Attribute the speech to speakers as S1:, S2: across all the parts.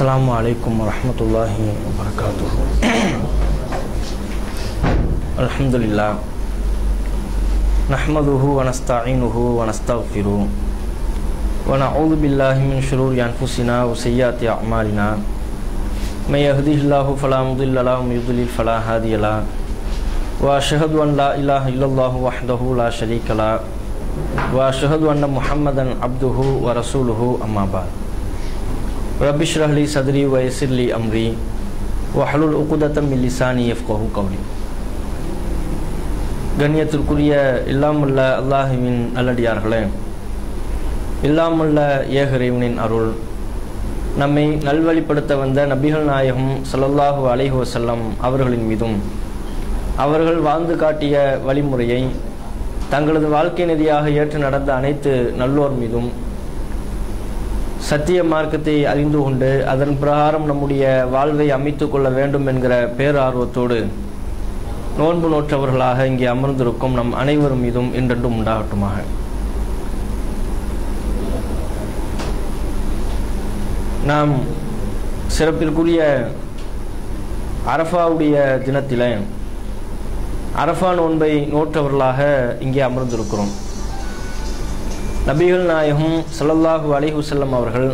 S1: Assalamu alaikum wa rahmatullahi wa barakatuh. Alhamdulillah. Nahmaduhu wa nasta'inuhu wa nastaghfiruh. Wa na'udhu billahi min shururi anfusina wa sayyiati a'malina. May yahdihillahu fala mudilla lahu wa may yudlil fala hadiya lahu. Wa ashhadu an la ilaha illallah wahdahu la sharika lahu. Wa ashhadu anna Muhammadan abduhu wa rasuluhu amma ba'd. Rabbi shrah li sadri wa yassir li amri wahlul uqdatam min lisani yafqahu qawli. கண்ணியத்திற்குரிய இல்லாமல்ல அல்லாஹ்வின் நல்லடியார்களே, இல்லாமல்ல ஏகரைவனின் அருள் நம்மை நல்வழிப்படுத்த வந்த நபிகள் நாயகம் ஸல்லல்லாஹு அலைஹி வஸல்லம் அவர்களின் மீதும் அவர்கள் வாழ்ந்து காட்டிய வழிமுறையை தங்களது வாழ்க்கை நெறியாக ஏற்று நடந்த அனைத்து நல்லோர் மீதும் சத்திய மார்க்கத்தை அறிந்து கொண்டு அதன் பிரகாரம் நம்முடைய வாழ்வை அமைத்துக் கொள்ள வேண்டும் என்கிற பேரார்வத்தோடு நோன்பு நோற்றவர்களாக இங்கே அமர்ந்திருக்கும் நம் அனைவரும் மீதும் இன்றென்றும் உண்டாகட்டுமாக. நாம் சிறப்பிற்குரிய அரஃபாவுடைய தினத்திலே அரஃபா நோன்பை நோற்றவர்களாக இங்கே அமர்ந்திருக்கிறோம். நபிகள் நாயகம் ஸல்லல்லாஹு அலைஹி வஸல்லம் அவர்கள்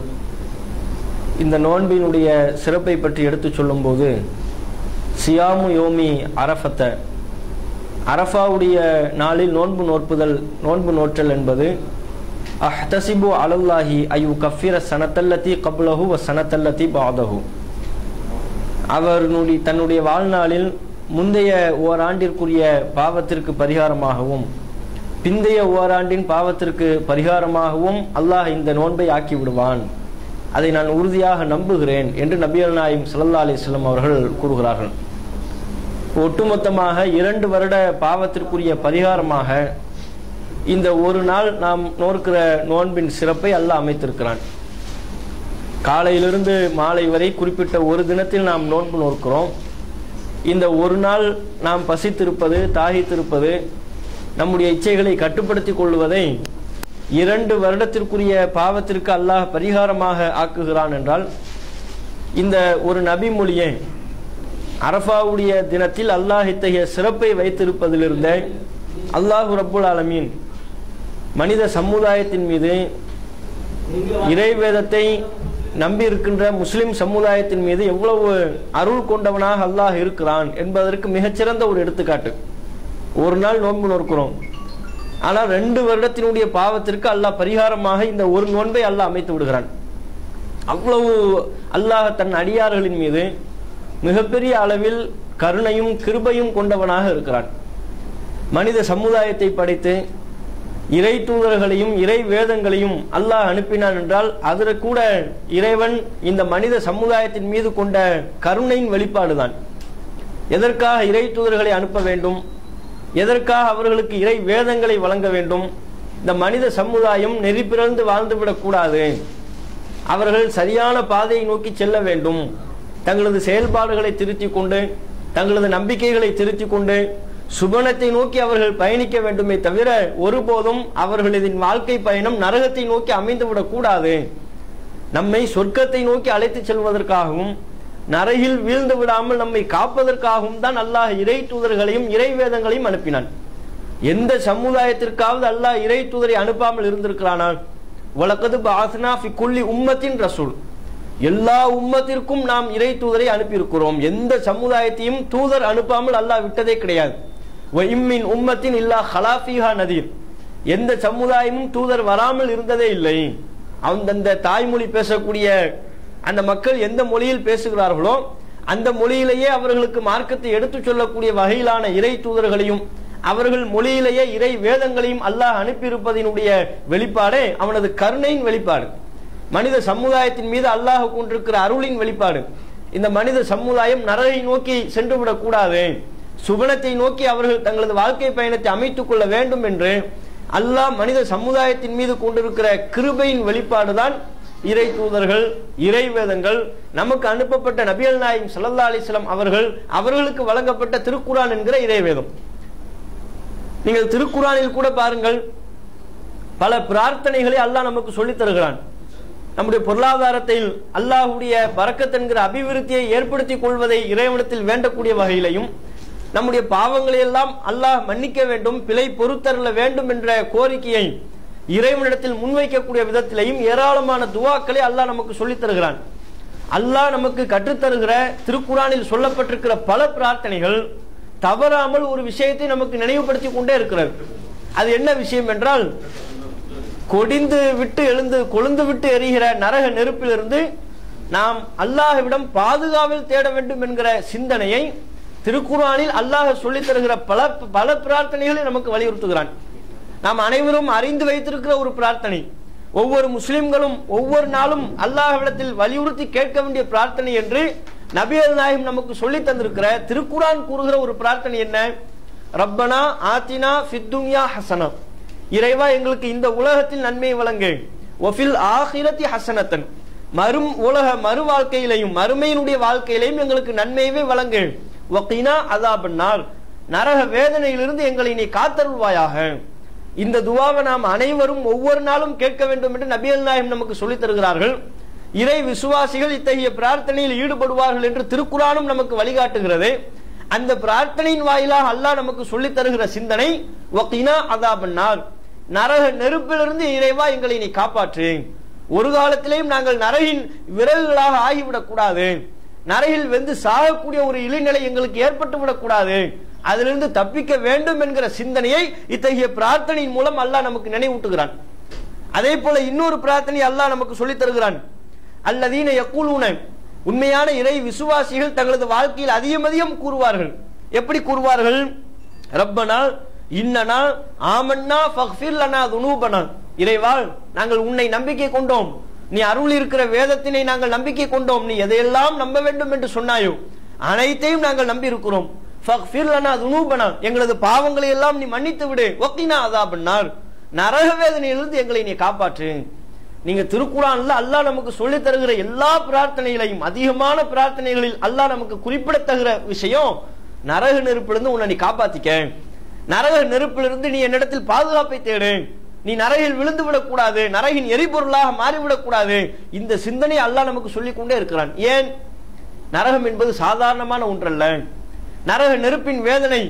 S1: இந்த நோன்பினுடைய சிறப்பை பற்றி எடுத்து சொல்லும்போது சியாமு யோமி அரஃபத்த, அரஃபாவுடைய நாளில் நோன்பு நோற்றல் என்பது அஹ்தசிபு அலல்லாஹி ஐயு கஃபிர சனத்தல்லதி கப்லஹு வ சனத்தல்லதி பாதஹு, அவர்களுடைய தன்னுடைய வாழ்நாளில் முந்தைய ஓராண்டிற்குரிய பாவத்திற்கு பரிகாரமாகவும் பிந்தைய ஓராண்டின் பாவத்திற்கு பரிகாரமாகவும் அல்லாஹ் இந்த நோன்பை ஆக்கி விடுவான், அதை நான் உறுதியாக நம்புகிறேன் என்று நபிகள் நாயகம் ஸல்லல்லாஹு அலைஹி வஸல்லம் அவர்கள் கூறுகிறார்கள். ஒட்டுமொத்தமாக 2 வருட பாவத்திற்குரிய பரிகாரமாக இந்த ஒரு நாள் நாம் நோக்கிற நோன்பின் சிறப்பை அல்லாஹ் அமைத்திருக்கிறான். காலையிலிருந்து மாலை வரை குறிப்பிட்ட ஒரு தினத்தில் நாம் நோன்பு நோக்கிறோம். இந்த ஒரு நாள் நாம் பசித்திருப்பது, தாகித்திருப்பது, நம்முடைய இச்சைகளை கட்டுப்படுத்திக் கொள்வதை 2 வருடத்திற்குரிய பாவத்திற்கு அல்லாஹ் பரிகாரமாக ஆக்குகிறான் என்றால், இந்த ஒரு நபி மொழியை அரஃபாவுடைய தினத்தில் அல்லாஹ் இத்தகைய சிறப்பை வைத்திருப்பதிலிருந்தே அல்லாஹ் ரப்புல் ஆலமீன் மனித சமுதாயத்தின் மீது, இறைவேதத்தை நம்பி இருக்கின்ற முஸ்லிம் சமுதாயத்தின் மீது எவ்வளவு அருள் கொண்டவனாக அல்லாஹ் இருக்கிறான் என்பதற்கு மிகச்சிறந்த ஒரு எடுத்துக்காட்டு. ஒரு நாள் நோன்பு நோக்கிறோம், ஆனால் 2 வருடத்தினுடைய பாவத்திற்கு அல்லாஹ் பரிகாரமாக இந்த ஒரு நோன்பை அல்லாஹ் அமைத்து விடுகிறான். அவ்வளவு அல்லாஹ் தன் அடியார்களின் மீது மிகப்பெரிய அளவில் கருணையும் கிருபையும் கொண்டவனாக இருக்கிறான். மனித சமுதாயத்தை படைத்து இறை தூதர்களையும் இறை வேதங்களையும் அல்லாஹ் அனுப்பினான் என்றால் அதில் கூட இறைவன் இந்த மனித சமுதாயத்தின் மீது கொண்ட கருணையின் வெளிப்பாடுதான். எதற்காக இறை தூதர்களை அனுப்ப வேண்டும், எதற்காக அவர்களுக்கு இறை வேதங்களை வழங்க வேண்டும்? இந்த மனித சமுதாயம் நெறி பிறந்து வாழ்ந்துவிடக் கூடாது, அவர்கள் சரியான பாதையை நோக்கி செல்ல வேண்டும், தங்களது செயல்பாடுகளை திருத்திக் கொண்டு தங்களது நம்பிக்கைகளை திருத்திக் கொண்டு சுபனத்தை நோக்கி அவர்கள் பயணிக்க வேண்டுமே தவிர ஒருபோதும் அவர்களது வாழ்க்கை பயணம் நரகத்தை நோக்கி அமைந்துவிடக் கூடாது. நம்மை சொர்க்கத்தை நோக்கி அழைத்து செல்வதற்காகவும் நரகில் வீழ்ந்து விடாமல் நம்மை காப்பதற்காகவும் தான் அல்லாஹ் இறை தூதர்களையும் இறை வேதங்களையும் அனுப்பினான். எந்த சமுதாயத்திற்காவது அல்லாஹ் இறை தூதரை அனுப்பாமல் இருந்திருக்கிறானால்? வலக்கது பஅஸ்னா ஃபி குல்லி உம்மத்தின் ரசூல், எல்லா உம்மத்திற்கும் நாம் இறை தூதரை அனுப்பியிருக்கிறோம். எந்த சமுதாயத்தையும் தூதர் அனுப்பாமல் அல்லாஹ் விட்டதே கிடையாது. வ இம்மின் உம்மத்தின் இல்லா ஹலா ஃபீஹா நதீர், எந்த சமுதாயமும் தூதர் வராமல் இருந்ததே இல்லை. அந்த தாய்மொழி பேசக்கூடிய அந்த மக்கள் எந்த மொழியில் பேசுகிறார்களோ அந்த மொழியிலேயே அவர்களுக்கு மார்க்கத்தை எடுத்துச் சொல்லக்கூடிய வகையிலான இறை தூதர்களையும் அவர்கள் மொழியிலேயே இறை வேதங்களையும் அல்லாஹ் அனுப்பியிருப்பதனுடைய வெளிப்பாடே அவனது கருணையின் வெளிப்பாடு. மனித சமுதாயத்தின் மீது அல்லாஹ் கொண்டிருக்கிற அருளின் வெளிப்பாடு. இந்த மனித சமுதாயம் நரகை நோக்கி சென்றுவிடக் கூடாது, சுபனத்தை நோக்கி அவர்கள் தங்களது வாழ்க்கை பயணத்தை அமைத்துக் கொள்ள வேண்டும் என்று அல்லாஹ் மனித சமுதாயத்தின் மீது கொண்டிருக்கிற கிருபையின் வெளிப்பாடுதான் இறை தூதர்கள், இறை வேதங்கள், நமக்கு அனுப்பப்பட்ட நபிகள் நாயகம் ஸல்லல்லாஹு அலைஹி வஸல்லம் அவர்களுக்கு வழங்கப்பட்ட திருக்குர்ஆன் என்கிற இறை வேதம். நீங்கள் திருக்குர்ஆனில் கூட பாருங்கள், பல பிரார்த்தனைகளை அல்லாஹ் நமக்கு சொல்லித் தருகிறான். நம்முடைய பொருளாதாரத்தில் அல்லாஹ்வுடைய பரக்கத் என்கிற அபிவிருத்தியை ஏற்படுத்திக் கொள்வதை இறைவனத்தில் வேண்டக்கூடிய வகையிலையும், நம்முடைய பாவங்களை எல்லாம் அல்லாஹ் மன்னிக்க வேண்டும், பிழை பொறுத்தருள வேண்டும் என்ற கோரிக்கையை இறைவனிடத்தில் முன்வைக்கக்கூடிய விதத்திலையும் ஏராளமான துவாக்களை அல்லாஹ் நமக்கு சொல்லித் தருகிறான். அல்லாஹ் நமக்கு கற்றுத்தருகிற திருக்குரானில் சொல்லப்பட்டிருக்கிற பல பிரார்த்தனைகள் தவறாமல் ஒரு விஷயத்தை நமக்கு நினைவுபடுத்திக் கொண்டே இருக்கிறது. அது என்ன விஷயம் என்றால், கொடிந்து விட்டு எழுந்து கொழுந்து விட்டு எரிகிற நரக நெருப்பிலிருந்து நாம் அல்லாஹ்விடம் பாதுகாவல் தேட வேண்டும் என்கிற சிந்தனையை திருக்குரானில் அல்லாஹ் சொல்லித் தருகிற பல பிரார்த்தனைகளை நமக்கு வலியுறுத்துகிறான். நாம் அனைவரும் அறிந்து வைத்திருக்கிற ஒரு பிரார்த்தனை, ஒவ்வொரு முஸ்லிம்களும் ஒவ்வொரு நாளும் அல்லாஹ்விடத்தில் வலியுறுத்தி கேட்க வேண்டிய பிரார்த்தனை என்று நபிகள் நாயகம் நமக்கு சொல்லி தந்திருக்கிற திருக்குரான் கூறுகிற ஒரு பிரார்த்தனை என்ன? ரப்பனா ஆத்தினா ஃபித்துன்யா ஹஸனா, இறைவா எங்களுக்கு இந்த உலகத்தில் நன்மை வழங்கு, வஃபில் ஆகிரத்தி ஹஸனத்தன், மறு வாழ்க்கையிலையும் மறுமையினுடைய வாழ்க்கையிலையும் எங்களுக்கு நன்மையவே வழங்கு, வகினா அஸாபன்னார், நரக வேதனையிலிருந்து எங்களை நீ காத்தருள்வாயாக. இந்த துவாவை நாம் அனைவரும் ஒவ்வொரு நாளும் கேட்க வேண்டும் என்று நபிகள் நாயகம் நமக்கு சொல்லித் தருகிறார்கள். இறை விசுவாசிகள் இத்தகைய பிரார்த்தனையில் ஈடுபடுவார்கள் என்று திருக்குரானும் நமக்கு வழிகாட்டுகிறது. அந்த பிரார்த்தனையின் வாயிலாக அல்லாஹ் நமக்கு சொல்லித் தருகிற சிந்தனை வகினா அஸாபன்னார், நரக நெருப்பிலிருந்து இறைவா எங்களை நீ காப்பாற்று. ஒரு காலத்திலேயும் நாங்கள் நரகின் விரல்களாக ஆகிவிடக் கூடாது, நரகில் வெந்து சாகக்கூடிய ஒரு இழிநிலை எங்களுக்கு ஏற்பட்டு விடக்கூடாது, அதிலிருந்து தப்பிக்க வேண்டும் என்கிற சிந்தனையை இத்தகைய பிரார்த்தனையின் மூலம் அல்லாஹ் நமக்கு நினைவூட்டுகிறான். அதே போல இன்னொரு பிரார்த்தனை அல்லாஹ் நமக்கு சொல்லித் தருகிறான். அல்லதீன யக்கூலூன, உண்மையான இறை விசுவாசிகள் தங்களது வாழ்க்கையில் அதிகம் கூறுவார்கள். எப்படி கூறுவார்கள்? ரப்பனா இன்னனா ஆமன்னா ஃபக்ஃபிர் லனா துனூபனா, இறைவா நாங்கள் உன்னை நம்பிக்கை கொண்டோம், நீ அருள் இருக்கிற வேதத்தினை நாங்கள் நம்பிக்கை கொண்டோம், நீ எதையெல்லாம் நம்ப வேண்டும் என்று சொன்னாயோ அனைத்தையும் நாங்கள் நம்பி இருக்கிறோம். ஃபக்ஃபிர் லனா துனூபனா, எங்களது பாவங்களை எல்லாம் நீ மன்னித்து விடு, வகினா அஸாபன்னார், நரக வேதனையிலிருந்து எங்களை நீ காப்பாற்று. நீங்க திருக்குரான்ல அல்லாஹ் நமக்கு சொல்லித் தருகிற எல்லா பிரார்த்தனைகளையும், அதிகமான பிரார்த்தனைகளில் அல்லாஹ் நமக்கு குறிப்பிடத்தகுற விஷயம் நரக நெருப்பிலிருந்து உன்னை நீ காப்பாத்திக்க, நரக நெருப்பிலிருந்து நீ என்னிடத்தில் பாதுகாப்பை தேடு, நீ நரகில் விழுந்து விடக்கூடாது, நரகின் எரிபொருளாக மாறிவிடக் கூடாது. இந்த சிந்தனை அல்லாஹ் நமக்கு சொல்லிக் கொண்டே இருக்கிறான். ஏன்? நரகம் என்பது சாதாரணமான ஒன்றல்ல. நரக நெருப்பின் வேதனை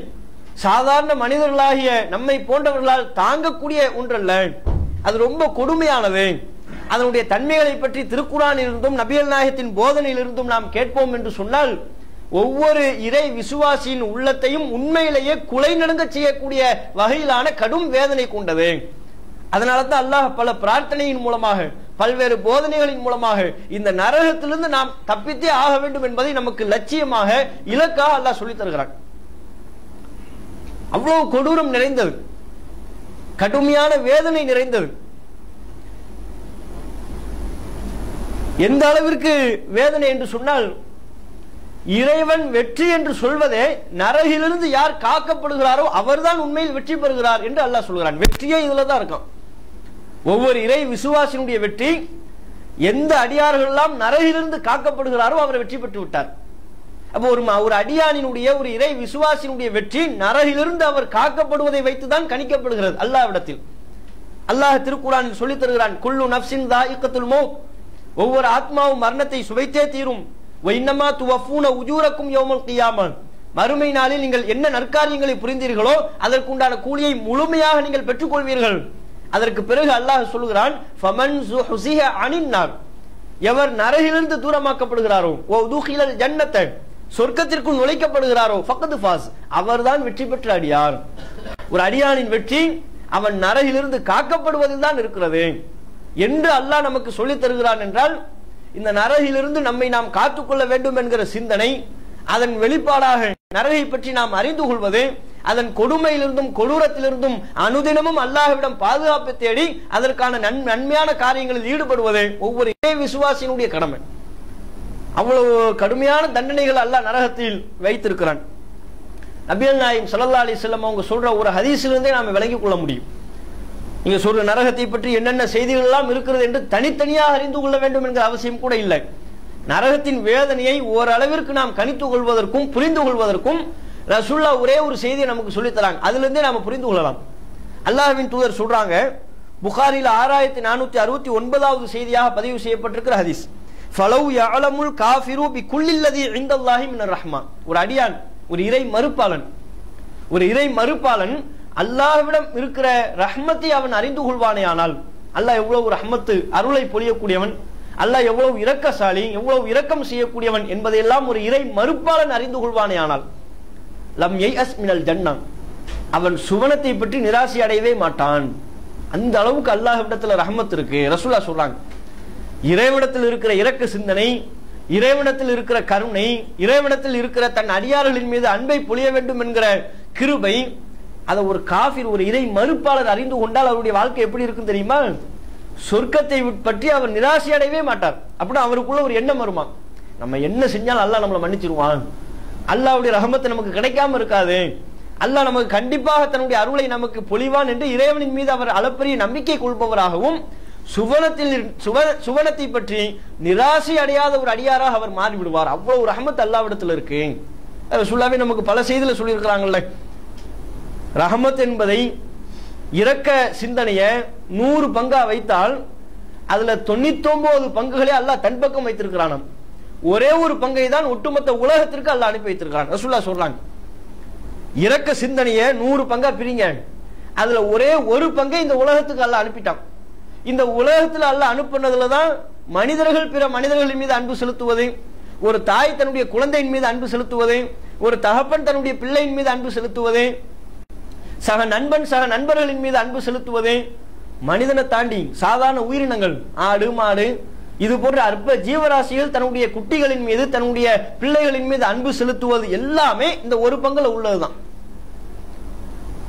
S1: சாதாரண மனிதர்களாகிய நம்மை போன்றவர்களால் தாங்கக்கூடிய ஒன்றல்ல, அது ரொம்ப கொடுமையானது. அதனுடைய தன்மைகளை பற்றி திருக்குரானிலிருந்தும் நபிகள் நாயகத்தின் போதனையிலிருந்தும் நாம் கேட்போம் என்று சொன்னால் ஒவ்வொரு இறை விசுவாசியின் உள்ளத்தையும் உண்மையிலேயே குலை நடுங்க செய்யக்கூடிய வகையிலான கடும் வேதனை கொண்டது. அதனால தான் அல்லாஹ் பல பிரார்த்தனையின் மூலமாக, பல்வேறு போதனைகளின் மூலமாக இந்த நரகத்திலிருந்து நாம் தப்பித்தே ஆக வேண்டும் என்பதை நமக்கு லட்சியமாக, இலக்காக அல்லாஹ் சொல்லித் தருகிறான். அவ்வளவு கொடூரம் நிறைந்தது, கடுமையான வேதனை நிறைந்தது. எந்த அளவிற்கு வேதனை என்று சொன்னால், இறைவன் வெற்றி என்று சொல்வதே நரகிலிருந்து யார் காக்கப்படுகிறாரோ அவர்தான் உண்மையில் வெற்றி பெறுகிறார் என்று அல்லாஹ் சொல்கிறான். வெற்றியே இதுல தான் இருக்கும். ஒவ்வொரு இறை விசுவாசினுடைய வெற்றி, எந்த அடியார்கள் எல்லாம் நரகிலிருந்து காக்கப்படுகிறாரோ அவர் வெற்றி பெற்று விட்டார். அப்போ ஒரு அடியானினுடைய, ஒரு இறை விசுவாசினுடைய வெற்றி நரகிலிருந்து அவர் காக்கப்படுவதை வைத்துதான் கணிக்கப்படுகிறது அல்லாஹ்விடத்தில். அல்லாஹ் திருக்குரானில் சொல்லித் தருகிறான், குல்லு நஃப்ஸின் தாயிகத்துல் மௌத், ஒவ்வொரு ஆத்மாவும் மரணத்தை சுவைத்தே தீரும். வைன்னமா துவஃபூன உஜூரக்கும் யௌமல் கியாமா, மறுமை நாளில் நீங்கள் என்ன நற்காரியங்களை புரிந்தீர்களோ அதற்குண்டான கூலியை முழுமையாக நீங்கள் பெற்றுக்கொள்வீர்கள். அதற்கு பிறகு அல்லாஹ் சொல்கிறான், ஃபமன் ஸுஹ்ஸிஹ அனின் நார், எவர் நரகிலிருந்து தூரமாக்கப்படுகிறாரோ, ஓ துகிலல் ஜன்னத, சொர்க்கத்திற்குள் நுழைக்கப்படுகிறாரோ, ஃபக்கத் ஃபாஸ், அவர்தான் வெற்றி பெற்ற அடியார். ஒரு அடியானின் வெற்றி அவன் நரகிலிருந்து காக்கப்படுவதில் தான் இருக்கிறது என்று அல்லாஹ் நமக்கு சொல்லித் தருகிறான். என்றால் இந்த நரகிலிருந்து நம்மை நாம் காத்துக்கொள்ள வேண்டும் என்கிற சிந்தனை, அதன் வெளிப்பாடாக நரகை பற்றி நாம் அறிந்து கொள்வது, அதன் கொடுமையிலிருந்தும் கொடூரத்திலிருந்தும் அனுதினமும் அல்லாஹ்விடம் பாதுகாப்பு தேடி அதற்கான நன்மையான காரியங்களில் ஈடுபடுவது ஒவ்வொரு இறை விசுவாசியினுடைய கடமை. அவ்வளவு கடுமையான தண்டனைகள் அல்லாஹ் நரகத்தில் வைத்திருக்கிறான். நபிகள் நாயகம் ஸல்லல்லாஹு அலைஹி வஸல்லம் அவங்க சொல்ற ஒரு ஹதீஸிலிருந்தே நாம் விளங்கிக் கொள்ள முடியும். நீங்க சொல்ற நரகத்தை பற்றி என்னென்ன செய்திகள் எல்லாம் இருக்கிறது என்று தனித்தனியாக அறிந்து கொள்ள வேண்டும் என்கிற அவசியம் கூட இல்லை. நரகத்தின் வேதனையை ஓரளவிற்கு நாம் கணித்து கொள்வதற்கும் புரிந்து கொள்வதற்கும் ரசூலுல்லாஹ் ஒரே ஒரு செய்தியை நமக்கு சொல்லித் தராங்க. அதுல இருந்தே நாம புரிந்து கொள்ளலாம். அல்லாஹ்வின் தூதர் சொல்றாங்க, புகாரில் 6469வது செய்தியாக பதிவு செய்யப்பட்டிருக்கிற ஹதீஸ். ஃபலவ் யஅலமுல் காஃபிரு பிகுல்லில்லதி இன்தல்லாஹி மினர் ரஹ்மா. ஒரு அடியான், ஒரு இறை மறுப்பாளன் அல்லாஹ்விடம் இருக்கிற ரஹ்மத்தை அவன் அறிந்து கொள்வானேயானால், அல்லாஹ் எவ்வளவு ரஹ்மத்து அருளை பொழியக்கூடியவன், அல்லாஹ் எவ்வளவு இரக்கசாலி, எவ்வளவு இரக்கம் செய்யக்கூடியவன் என்பதையெல்லாம் ஒரு இறை மறுப்பாளன் அறிந்து கொள்வானேயானால், லம் யைஅஸ் மினல் ஜன்னா, அவன் சுவனத்தை பற்றி நிராசை அடையவே மாட்டான். அந்த அளவுக்கு அல்லாஹ்விடத்துல ரஹ்மத் இருக்கு. ரசூலுல்லாஹ் சொல்றாங்க, இறைவனிடத்தில் இருக்கிற இரக்க சிந்தனை, இறைவனிடத்தில் இருக்கிற கருணை, இறைவனிடத்தில் இருக்கிற தன் அடியார்களின் மீது அன்பை பொழிய வேண்டும் என்கிற கிருபை, அதை ஒரு காஃபிர், ஒரு இறை மறுப்பாளர் அறிந்து கொண்டால் அவருடைய வாழ்க்கை எப்படி இருக்கும் தெரியுமா? சொர்க்கத்தை பற்றி அவர் நிராசை அடையவே மாட்டார். அப்படின்னா அவருக்குள்ள ஒரு எண்ணம் வருமா, நம்ம என்ன செஞ்சாலும் அல்லாஹ் நம்மளை மன்னிச்சிருவான், அல்லாஹ்வுடைய ரஹமத்து நமக்கு கிடைக்காம இருக்காது, அல்லாஹ் நமக்கு கண்டிப்பாக தன்னுடைய அருளை நமக்கு பொழிவான் என்று இறைவனின் மீது அவர் அளப்பரிய நம்பிக்கை கொள்பவராகவும், சுவனத்தை பற்றி நிராசை அடையாத ஒரு அடியாராக அவர் மாறிவிடுவார். அவ்வளவு ரஹமத் அல்லாஹ்விடத்தில் இருக்கு. சொல்லாவே நமக்கு பல செய்தியில சொல்லியிருக்கிறாங்கல்ல, ரஹமத் என்பதை, இரக்க சிந்தனைய 100 பங்கா வைத்தால் அதுல 99 பங்குகளே அல்லாஹ் தன் பக்கம் வைத்திருக்கிறான். ஒரே ஒரு பங்கை தான் ஒட்டுமொத்த உலகத்திற்கு அல்லாஹ் அனுப்பி வைத்திருக்கிறான். ரசூலுல்லாஹ் சொல்றாங்க, இரக்க சிந்தனைய 100 பங்கா பிரிங்க, அதுல ஒரே ஒரு பங்கை இந்த உலகத்துக்கு அல்லாஹ் அனுப்பிட்டான். இந்த உலகத்துல அல்லாஹ் அனுப்புனதுல தான் மனிதர்கள் பிற மனிதர்களின் மீது அன்பு செலுத்துவது, ஒரு தாய் தன்னுடைய குழந்தையின் மீது அன்பு செலுத்துவது, ஒரு தகப்பன் தன்னுடைய பிள்ளையின் மீது அன்பு செலுத்துவது, சக நண்பர்களின் மீது அன்பு செலுத்துவது, மனிதனை தாண்டி சாதாரண உயிரினங்கள், ஆடு மாடு இது போன்ற அற்ப ஜீவராசிகள் தன்னுடைய குட்டிகளின் மீது தன்னுடைய பிள்ளைகளின் மீது அன்பு செலுத்துவது எல்லாமே இந்த ஒரு பங்குல உள்ளதுதான்.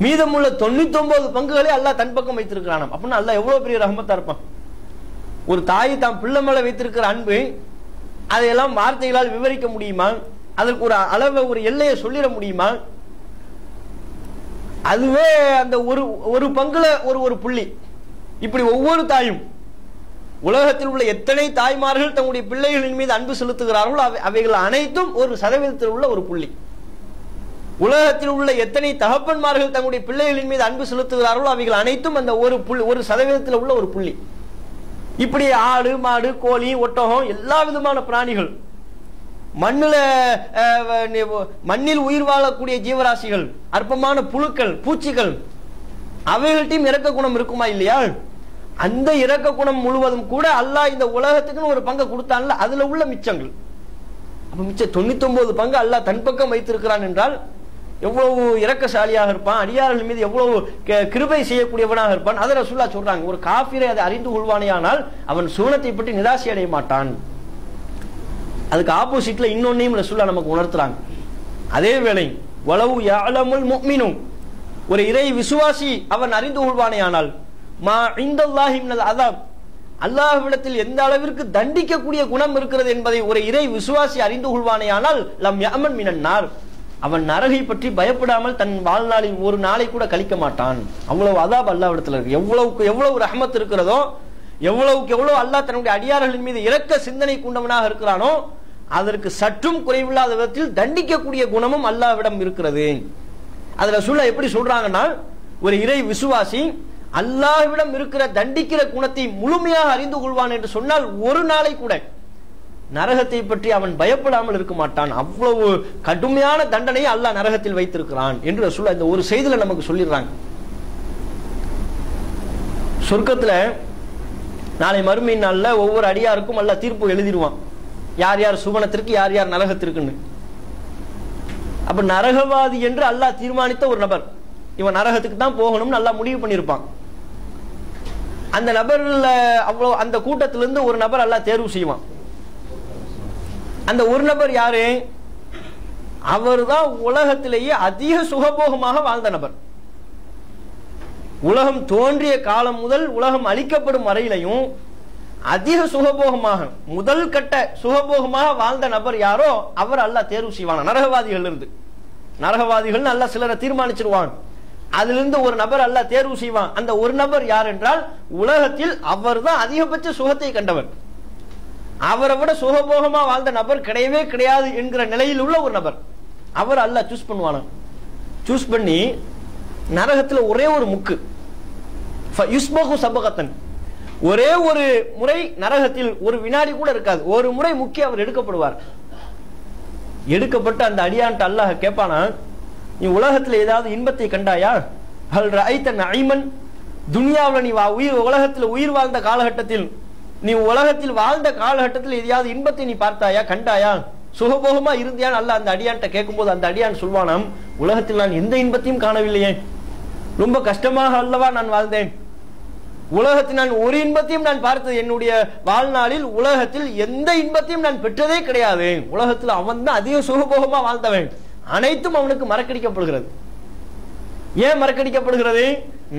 S1: மீதமுள்ள 99 பங்குகளே அல்லாஹ் தன் பக்கம் வைத்திருக்கிறான். அப்படின்னா அல்லாஹ் எவ்வளவு பெரிய ரஹமத்தா இருப்பான். ஒரு தாய் தாம் பிள்ளை மேல வைத்திருக்கிற அன்பு, அதையெல்லாம் வார்த்தைகளால் விவரிக்க முடியுமா? அதற்கு ஒரு அளவை, ஒரு எல்லையை சொல்லிட முடியுமா? அதுவே அந்த ஒரு பங்குல ஒரு புள்ளி. இப்படி ஒவ்வொரு தாயும், உலகத்தில் உள்ள எத்தனை தாய்மார்கள் தங்களுடைய பிள்ளைகளின் மீது அன்பு செலுத்துகிறார்களோ அவைகள் அனைத்தும் 1% உள்ள ஒரு புள்ளி. உலகத்தில் உள்ள எத்தனை தகப்பன்மார்கள் தங்களுடைய பிள்ளைகளின் மீது அன்பு செலுத்துகிறார்களோ அவைகள் அனைத்தும் அந்த 1% உள்ள ஒரு புள்ளி. இப்படி ஆடு மாடு கோழி ஒட்டகம் எல்லா விதமான பிராணிகள், மண்ணில் உயிர் வாழக்கூடிய ஜீவராசிகள், அற்பமான புழுக்கள் பூச்சிகள், அவைகள்ட்டையும் இரக்க குணம் இருக்குமா இல்லையா? அந்த இரக்க குணம் முழுவதும் கூட அல்லாஹ் இந்த உலகத்துக்குன்னு ஒரு பங்கை கொடுத்தான்ல, அதுல உள்ள மிச்சங்கள். அப்ப மிச்சம் 99 பங்கு அல்லாஹ் தன் பக்கம் வைத்திருக்கிறான் என்றால் எவ்வளவு இரக்கசாலியாக இருப்பான், அடியார்கள் மீது எவ்வளவு கிருபை செய்யக்கூடியவனாக இருப்பான். அதை ரசூலுல்லாஹ் சொல்றாங்க, ஒரு காஃபிரை அதை அறிந்து கொள்வானேயானால் அவன் சுவனத்தை பற்றி நிராசை அடைய மாட்டான். அதுக்கு ஆப்போசிட்ல இன்னொன்னையும் ரசூலுல்லாஹ் நமக்கு உணர்த்துறாங்க. அதே வேளை வலவு யஅலமுல் முஃமினு, ஒரு இறை விசுவாசி அவன் அறிந்து கொள்வானேயானால், மா இன்தல்லாஹி மினல் அஸாப், அல்லாஹ்விடத்தில் எந்த அளவிற்கு தண்டிக்கக்கூடிய குணம் இருக்கிறது என்பதை ஒரு இறை விசுவாசி அறிந்து கொள்வானேயானால், லம் யஅமன் மினன் நார், அவன் நரகை பற்றி பயப்படாமல் தன் வாழ்நாளில் ஒரு நாளை கூட கழிக்க மாட்டான். அவ்வளவு அதாப் அல்லாஹ்விடத்தில் இருக்கு. எவ்வளவு ரஹமத் இருக்கிறதோ, எவ்வளவுக்கு எவ்வளவு அல்லாஹ் தன்னுடைய அடியார்களின் மீது இரக்க சிந்தனை கொண்டவனாக இருக்கிறானோ அதற்கு சற்றும் குறைவில்லாத விதத்தில் தண்டிக்கக்கூடிய குணமும் அல்லாஹ்விடம் இருக்கிறது. அதுல ரசூலுல்லாஹ் எப்படி சொல்றாங்கன்னா, ஒரு இறை விசுவாசி அல்லாஹ்விடம் இருக்கிற தண்டிக்கிற குணத்தை முழுமையாக அறிந்து கொள்வான் என்று சொன்னால் ஒரு நாளை கூட நரகத்தை பற்றி அவன் பயப்படாமல் இருக்க மாட்டான். அவ்வளவு கடுமையான தண்டனையை அல்லாஹ் நரகத்தில் வைத்திருக்கிறான் என்று ரசூலுல்லாஹ் இந்த ஒரு செய்தியில நமக்கு சொல்லிடுறாங்க. சொர்க்கத்துல நாளை மறுமை நாள்ல ஒவ்வொரு அடியாருக்கும் அல்லாஹ் தீர்ப்பு எழுதிடுவான், யார் யார் சுவனத்திற்கு யார் யார் நரகத்திற்குன்னு. அப்ப நரகவாதி என்று அல்லாஹ் தீர்மானித்த ஒரு நபர், இவன் நரகத்துக்கு தான் போகணும்னு அல்லாஹ் முடிவு பண்ணியிருப்பான். அந்த நபர்ல அவ்வளவு அந்த கூட்டத்திலிருந்து ஒரு நபர் அல்லாஹ் தேர்வு செய்வான். அந்த ஒரு நபர் யாரு? அவர் தான் உலகத்திலேயே அதிக சுகபோகமாக வாழ்ந்த நபர். உலகம் தோன்றிய காலம் முதல் உலகம் அழிக்கப்படும் வரையிலையும் அதிக சுகபோகமாக, முதல் கட்ட சுகபோகமாக வாழ்ந்த நபர் யாரோ அவர் அல்லாஹ் தேர்வு செய்வான். நரகவாதிகள் இருந்து, நரகவாதிகள் அல்லாஹ் சிலரை தீர்மானிச்சிருவான். அதிலிருந்து ஒரு நபர் அல்லாஹ் தேர்வு செய்வான். அந்த ஒரு நபர் யார் என்றால் உலகத்தில் அவர் தான் அதிகபட்ச சுகத்தை கண்டவர். அவரை விட சுகபோகமா வாழ்ந்த நபர் கிடையவே கிடையாது என்கிற நிலையில் உள்ள ஒரு நபர். அவர் அல்லாஹ் சூஸ் பண்ணுவான. சூஸ் பண்ணி நரகத்தில் ஒரே ஒரு முக்கு, யுஸ்பகு சபகத்தன், ஒரே ஒரு முறை நரகத்தில் ஒரு வினாடி கூட இருக்காது, ஒரு முறை முக்கி அவர் எடுக்கப்படுவார். எடுக்கப்பட்டு அந்த அடியான்ட்ட அல்லாஹ் கேட்பானா, நீ உலகத்தில் ஏதாவது இன்பத்தை கண்டாயா? ஹல் ரஐத நஈமன், துன்யாவில் நீ உலகத்தில் உயிர் வாழ்ந்த காலகட்டத்தில், நீ உலகத்தில் வாழ்ந்த காலகட்டத்தில் எதையாவது இன்பத்தை நீ பார்த்தாயா, கண்டாயா, சுகபோகமா இருந்தியான்னு அல்லாஹ் அந்த அடியான்ட்ட கேட்கும்போது அந்த அடியான் சொல்வானாம், உலகத்தில் நான் எந்த இன்பத்தையும் காணவில்லையே, ரொம்ப கஷ்டமாக அல்லவா நான் வாழ்ந்தேன், உலகத்தில் நான் ஒரு இன்பத்தையும் நான் பார்த்தது, என்னுடைய வாழ்நாளில் உலகத்தில் எந்த இன்பத்தையும் நான் பெற்றதே கிடையாது, உலகத்தில் அவன் தான் அதிக சுகபோகமா வாழ்ந்தவன், அனைத்தும் அவனுக்கு மறக்கடிக்கப்படுகிறது. ஏன் மறக்கடிக்கப்படுகிறது?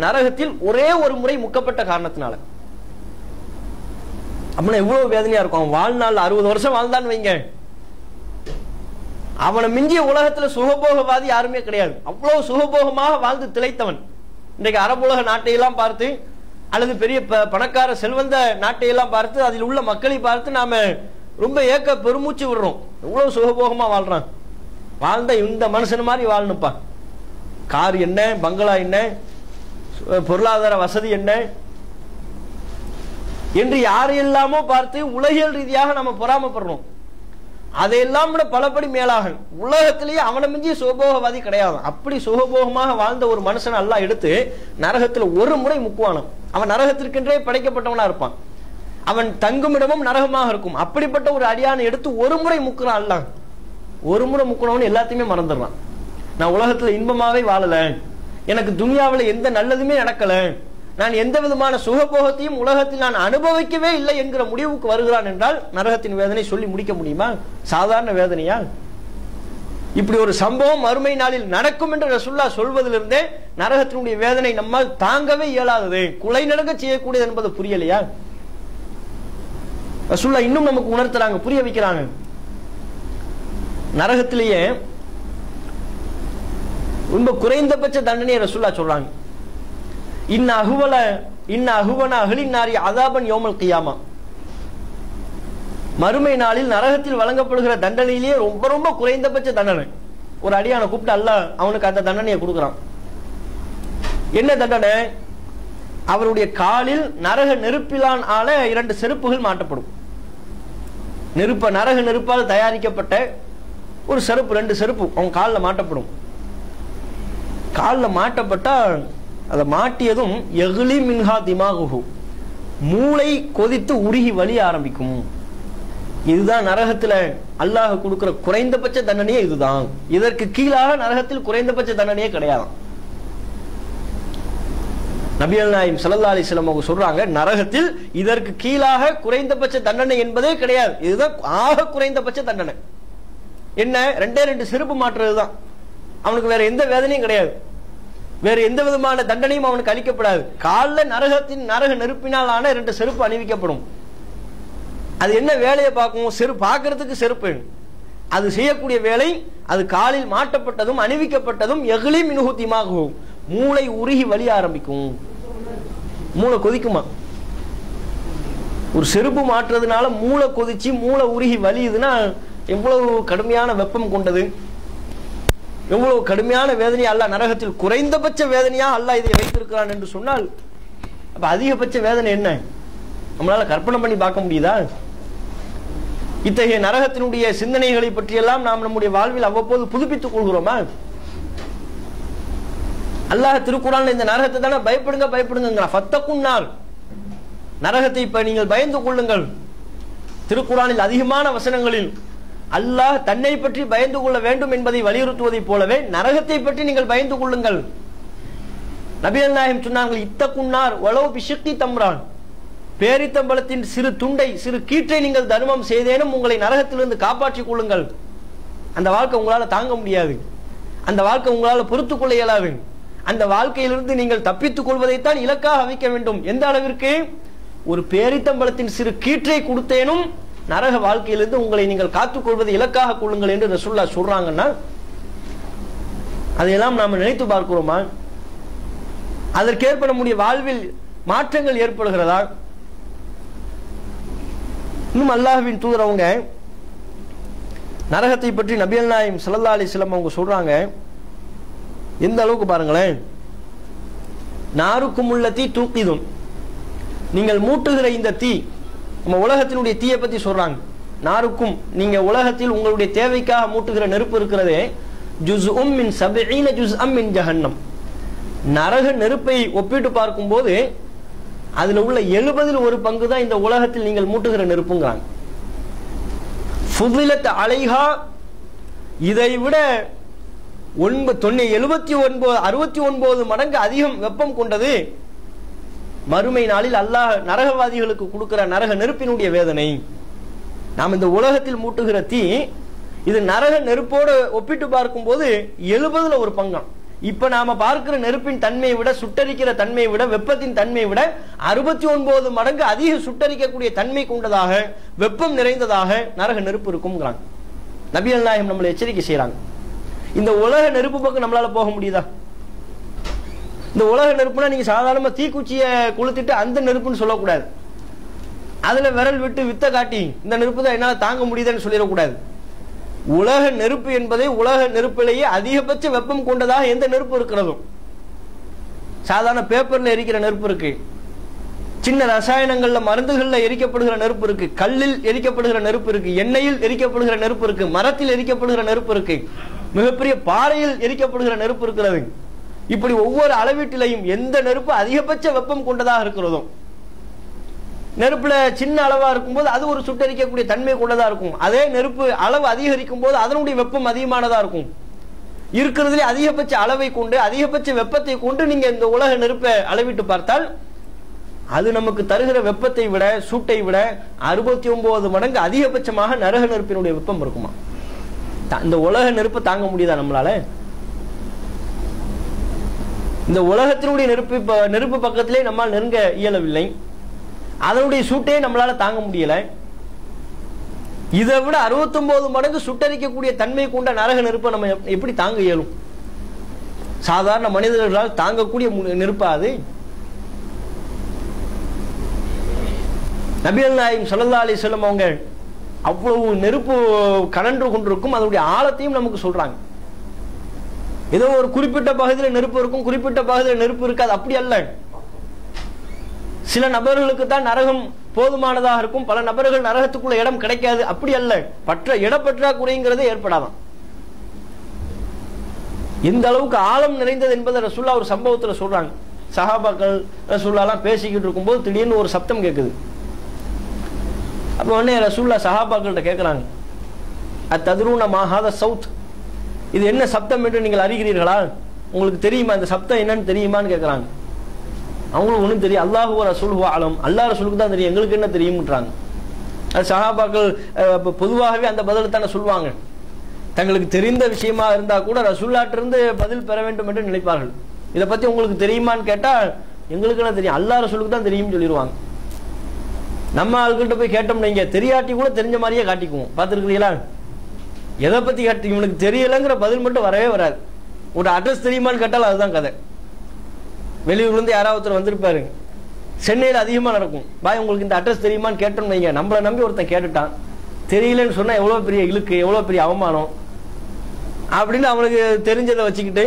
S1: நரகத்தில் ஒரே ஒரு முறை முக்கப்பட்ட காரணத்தினால. அப்படின்னா எவ்வளவு வேதனையா இருக்கும். அவன் வாழ்நாள் 60 வருஷம் வாழ்ந்தான்னு வைங்க, அவனை மிஞ்சிய உலகத்துல சுகபோகவாதி யாருமே கிடையாது. அவ்வளவு சுகபோகமாக வாழ்ந்து திளைத்தவன். இன்றைக்கு அரபுலக நாட்டையெல்லாம் பார்த்து அல்லது பெரிய பணக்கார செல்வந்த நாட்டையெல்லாம் பார்த்து அதில் உள்ள மக்களை பார்த்து நாம ரொம்ப ஏக்க பெருமூச்சு விடுறோம். எவ்வளவு சுகபோகமா வாழ்றான், வாழ்ந்த இந்த மனுஷன் மாதிரி வாழணுப்பா, கார் என்ன, பங்களா என்ன, பொருளாதார வசதி என்ன என்று யாரையெல்லாமோ பார்த்து உலகியல் ரீதியாக நம்ம பொறாமப்படுறோம். அதையெல்லாம் விட பலபடி மேலாக உலகத்திலேயே அவனை மிஞ்சி சுகபோகவாதி கிடையாது. அப்படி சுகபோகமாக வாழ்ந்த ஒரு மனுஷன் எல்லாம் எடுத்து நரகத்தில் ஒரு முறை முக்குவானம். அவன் நரகத்திற்கென்றே படைக்கப்பட்டவனா இருப்பான், அவன் தங்குமிடமும் நரகமாக இருக்கும். அப்படிப்பட்ட ஒரு அடியானை எடுத்து ஒரு முறை முக்குறான். அல்ல ஒரு முறை முக்குனவன் எல்லாத்தையுமே மறந்துடுறான். நான் உலகத்துல இன்பமாவே வாழல, எனக்கு துன்யாவில் எந்த நல்லதுமே நடக்கல, நான் எந்த விதமான சுகபோகத்தையும் உலகத்தில் நான் அனுபவிக்கவே இல்லை என்கிற முடிவுக்கு வருகிறான் என்றால் நரகத்தின் வேதனை சொல்லி முடிக்க முடியுமா? சாதாரண வேதனையா? இப்படி ஒரு சம்பவம் மறுமை நாளில் நடக்கும் என்று ரசூலுல்லாஹ் சொல்வதிலிருந்தே நரகத்தினுடைய வேதனை நம்மால் தாங்கவே இயலாதது, குலை நடுங்க செய்யக்கூடியது என்பது புரியலையா? ரசூலுல்லாஹ் இன்னும் நமக்கு உணர்த்துறாங்க, புரிய வைக்கிறாங்க. நரகத்திலேயே ரொம்ப குறைந்தபட்ச தண்டனையை ரசூலுல்லாஹ் சொல்றாங்க. இன்ன அஹுவன அஹ்லின் நாரி அஸாபன் யௌமல் கியாமா, மறுமை நாளில் நரகத்தில் வழங்கப்படுகிற தண்டனையிலேயே ரொம்ப ரொம்ப குறைந்தபட்ச தண்டனை. ஒரு அடியானை கூப்பிட்டு அல்லாஹ் அவனுக்கு அந்த தண்டனையை கொடுக்கிறான். என்ன தண்டனை? அவருடைய காலில் நரக நெருப்பிலான் ஆன 2 செருப்புகள் மாட்டப்படும். நரக நெருப்பால் தயாரிக்கப்பட்ட ஒரு செருப்பு, 2 செருப்பு அவன் காலில் மாட்டப்படும். காலில் மாட்டப்பட்டா அதை மாட்டியதும் எகுலி மின்ஹா திமாகுஹு, மூளை கொதித்து உருகி வலிய ஆரம்பிக்கும். இதுதான் நரகத்துல அல்லாஹ் கொடுக்கிற குறைந்தபட்ச தண்டனையே இதுதான். இதற்கு கீழாக நரகத்தில் குறைந்தபட்ச தண்டனையே கிடையாது. நபிகள் நாயகம் ஸல்லல்லாஹு அலைஹி வஸல்லம் அவங்க சொல்றாங்க, நரகத்தில் இதற்கு கீழாக குறைந்தபட்ச தண்டனை என்பதே கிடையாது, இதுதான் ஆக குறைந்தபட்ச தண்டனை. என்ன? 2 செருப்பு மாற்றுறதுதான். அவனுக்கு வேற எந்த வேதனையும் கிடையாது, வேறு எந்த விதமான தண்டனையும் அவனுக்கு அளிக்கப்படாது. காலில் நரக நெருப்பினால் ஆன 2 செருப்பு அணிவிக்கப்படும். அது என்ன வேலையை பார்க்கும்? செருப்பு பார்க்கறதுக்கு செருப்பு, அது செய்யக்கூடிய வேலை அது காலில் மாட்டப்பட்டதும் அணிவிக்கப்பட்டதும் எகுலி மின்ஹு திமாகுஹு, மூளை உருகி வலிய ஆரம்பிக்கும். மூளை கொதிக்குமா? ஒரு செருப்பு மாற்றுறதுனால மூளை கொதிச்சு மூளை உருகி வலியுதுன்னா எவ்வளவு கடுமையான வெப்பம் கொண்டது, எவ்வளவு கடுமையான வேதனையா அல்லாஹ் நரகத்தில் குறைந்தபட்ச வேதனையா அல்லாஹ் இதை வைத்திருக்கிறான் என்று சொன்னால் அப்ப அதிகபட்ச வேதனை என்ன? நம்மளால கற்பனை பண்ணி பார்க்க முடியுதா? இத்தகைய நரகத்தினுடைய சிந்தனைகளை பற்றியெல்லாம் நாம் நம்முடைய வாழ்வில் அவ்வப்போது புதுப்பித்துக் கொள்கிறோமா? அல்லாஹ் திருக்குர்ஆன்ல இந்த நரகத்தை தானே பயப்படுங்க ஃபத்தகுன்னார், நரகத்தை இப்ப நீங்கள் பயந்து கொள்ளுங்கள். திருக்குர்ஆனில் அதிகமான வசனங்களில் அல்லாஹ் தன்னை பற்றி பயந்து கொள்ள வேண்டும் என்பதை வலியுறுத்துவதை போலவே நரகத்தை பற்றி நீங்கள் பயந்து கொள்ளுங்கள். நபிகள் நாயகம் சொன்னார்கள், இத்தகுன்னார் வலவ் பிஷிக்கி தம்ரான், பேரித்தம்பளத்தின் சிறு துண்டை, சிறு கீற்றை நீங்கள் தர்மம் செய்தேனும் உங்களை நரகத்திலிருந்து காப்பாற்றிக் கொள்ளுங்கள். அந்த வாழ்க்கை உங்களால தாங்க முடியாது, அந்த வாழ்க்கை உங்களால பொறுத்துக் கொள்ள இயலாது. அந்த வாழ்க்கையிலிருந்து நீங்கள் தப்பித்துக் கொள்வதைத்தான் இலக்காக வைக்க வேண்டும். எந்த அளவிற்கு? ஒரு பேரித்தம்பளத்தின் சிறு கீற்றை கொடுத்தேனும் நரக வாழ்க்கையிலிருந்து உங்களை நீங்கள் காத்துக் கொள்வதை இலக்காக கொள்ளுங்கள் என்று ரசூலுல்லாஹ் சொல்றாங்கன்னா அதையெல்லாம் நாம நினைத்து பார்க்கிறோமா? அதற்கேற்ப நம்முடைய வாழ்வில் மாற்றங்கள் ஏற்படுகிறதா? இன்னும் அல்லாஹ்வின் தூதர் அவங்க நரகத்தை பற்றி நபிகள் நாயகம் ஸல்லல்லாஹு அலைஹி வஸல்லம் அவங்க சொல்றாங்க. எந்த அளவுக்கு பாருங்களேன், நாருக்கும் உள்ளத்தி தூக்கிதும், நீங்கள் மூட்டுகிற இந்த தீ, நம்ம உலகத்தினுடைய தீயை பத்தி சொல்றாங்க. நாருக்கும், நீங்க உலகத்தில் உங்களுடைய தேவைக்காக மூட்டுகிற நெருப்பு இருக்கிறதே, ஜுஸ்உம் மின் 70 ஜுஸ்அம் மின் ஜஹன்னம். நரக நெருப்பை ஒப்பிட்டு பார்க்கும் போது அதுல உள்ள 70 ஒரு பங்கு தான் இந்த உலகத்தில் நீங்கள் மூட்டுகிற நெருப்புங்கிறாங்க. ஃபுதிலத் அலைஹா, இதை விட 69 மடங்கு அதிகம் வெப்பம் கொண்டது மறுமை நாளில் அல்லாஹ் நரகவாதிகளுக்கு கொடுக்கிற நரக நெருப்பினுடைய வேதனை. நாம் இந்த உலகத்தில் மூட்டுகிற தீ இது நரக நெருப்போடு ஒப்பிட்டு பார்க்கும் போது 70 ஒரு பங்கம். இப்ப நாம பார்க்கிற நெருப்பின் தன்மையை விட, சுட்டரிக்கிற தன்மையை விட, வெப்பத்தின் தன்மையை விட 69 மடங்கு அதிக சுட்டரிக்கக்கூடிய தன்மை கொண்டதாக, வெப்பம் நிறைந்ததாக நரக நெருப்பு இருக்கும்ங்கிறாங்க. நபிகள் நாயகம் நம்மளை எச்சரிக்கை செய்யறாங்க. இந்த உலக நெருப்பு பக்கம் நம்மளால போக முடியுதா? இந்த உலக நெருப்புனா நீங்க சாதாரணமா தீக்குச்சியை கொளுத்திட்டு அந்த நெருப்புன்னு சொல்லக்கூடாது. அதுல விரல் விட்டு வித்த காட்டி இந்த நெருப்பு தான் என்னால தாங்க முடியுதுன்னு சொல்லிடக்கூடாது. உலக நெருப்பு என்பதை உலக நெருப்பிலேயே அதிகபட்ச வெப்பம் கொண்டதாக எந்த நெருப்பு இருக்கிறதோ, சாதாரண பேப்பர்ல எரிக்கிற நெருப்பு இருக்கு, சின்ன ரசாயனங்கள்ல மருந்துகள்ல எரிக்கப்படுகிற நெருப்பு இருக்கு, கல்லில் எரிக்கப்படுகிற நெருப்பு இருக்கு, எண்ணெயில் எரிக்கப்படுகிற நெருப்பு இருக்கு, மரத்தில் எரிக்கப்படுகிற நெருப்பு இருக்கு, மிகப்பெரிய பாறையில் எரிக்கப்படுகிற நெருப்பு இருக்கிறது. இப்படி ஒவ்வொரு அளவீட்டிலையும் எந்த நெருப்பு அதிகபட்ச வெப்பம் கொண்டதாக இருக்கிறதோ, நெருப்புல சின்ன அளவா இருக்கும்போது அது ஒரு சுட்டரிக்கக்கூடிய தன்மை கொண்டதா இருக்கும். அதே நெருப்பு அளவு அதிகரிக்கும் போது அதனுடைய வெப்பம் அதிகமானதா இருக்கும். இருக்கிறதுலே அதிகபட்ச அளவை கொண்டு, அதிகபட்ச வெப்பத்தை கொண்டு நீங்க இந்த உலக நெருப்பை அளவிட்டு பார்த்தால் அது நமக்கு தருகிற வெப்பத்தை விட, சூட்டை விட 69 மடங்கு அதிகபட்சமாக நரக நெருப்பினுடைய வெப்பம் இருக்குமா? இந்த உலக நெருப்பு தாங்க முடியுதா நம்மளால? இந்த உலகத்தினுடைய நெருப்பு பக்கத்திலே நம்மால் நெருங்க இயலவில்லை. அதனுடைய சூட்டே நம்மளால தாங்க முடியல. இதை விட 69 மடங்கு சுட்டரிக்கக்கூடிய தன்மை கொண்ட நரக நெருப்பை நம்ம எப்படி தாங்க இயலும்? சாதாரண மனிதர்களால் தாங்கக்கூடிய நெருப்பா அது? நபிகள் நாயகம் ஸல்லல்லாஹு அலைஹி வஸல்லம் அவங்க அவ்வளவு நெருப்பு கனன்று கொண்டிருக்கும், அதனுடைய ஆழத்தையும் நமக்கு சொல்றாங்க. ஏதோ ஒரு குறிப்பிட்ட பகுதியில் நெருப்பு இருக்கும், குறிப்பிட்ட பகுதியில் நெருப்பு இருக்காது, அப்படி அல்ல. சில நபர்களுக்கு தான் நரகம் போதுமானதாக இருக்கும், பல நபர்கள் நரகத்துக்குள்ள இடம் கிடைக்காது, அப்படி அல்ல. இடப்பற்றாக்குறைங்கிறதே ஏற்படாதான். எந்த அளவுக்கு ஆழம் நிறைந்தது என்பதை ரசூல்லா ஒரு சம்பவத்துல சொல்றாங்க. சஹாபாக்கள் ரசூல்லாலாம் பேசிக்கிட்டு இருக்கும்போது திடீர்னு ஒரு சப்தம் கேட்குது. அப்ப உடனே ரசூல்லா சஹாபாக்கள்கிட்ட கேட்கிறாங்க, அத்ததுரூன மாஹாத சவுத், இது என்ன சப்தம் என்று நீங்கள் அறிகிறீர்களா? உங்களுக்கு தெரியுமா இந்த சப்தம் என்னன்னு தெரியுமான்னு கேட்கிறாங்க. அவங்களுக்கு ஒன்றும் தெரியும். அல்லாஹு ரசூலுஹு அலம், அல்லாஹ் ரசூலுக்கு தான் தெரியும், எங்களுக்கு என்ன தெரியும்ன்றாங்க. அது சஹாபாக்கள் பொதுவாகவே அந்த பதில் தானே சொல்லுவாங்க. தங்களுக்கு தெரிந்த விஷயமா இருந்தா கூட ரசூல்லாட்டிருந்து பதில் பெற வேண்டும் என்று நினைப்பார்கள். இதை பத்தி உங்களுக்கு தெரியுமான்னு கேட்டா எங்களுக்கு என்ன தெரியும், அல்லாஹ் ரசூலுக்கு தான் தெரியும்னு சொல்லிடுவாங்க. நம்ம ஆள்கிட்ட போய் கேட்டோம், நீங்க தெரியாட்டி கூட தெரிஞ்ச மாதிரியே காட்டிக்குவோம். பார்த்துருக்கீங்களா? எதை பத்தி காட்டி இவனுக்கு தெரியலங்கிற பதில் மட்டும் வரவே வராது. ஒரு அட்ரஸ் தெரியுமான்னு கேட்டாலும் அதுதான் கதை. வெளியூர்லேருந்து யாராவது வந்திருப்பாரு, சென்னையில் அதிகமாக நடக்கும். பாய் உங்களுக்கு இந்த அட்ரஸ் தெரியுமான்னு கேட்டோம்னு வைங்க, நம்மளை நம்பி ஒருத்தன் கேட்டுட்டான், தெரியலன்னு சொன்னா எவ்வளவு பெரிய இழுக்கு, எவ்வளவு பெரிய அவமானம் அப்படின்னு அவனுக்கு தெரிஞ்சதை வச்சுக்கிட்டு,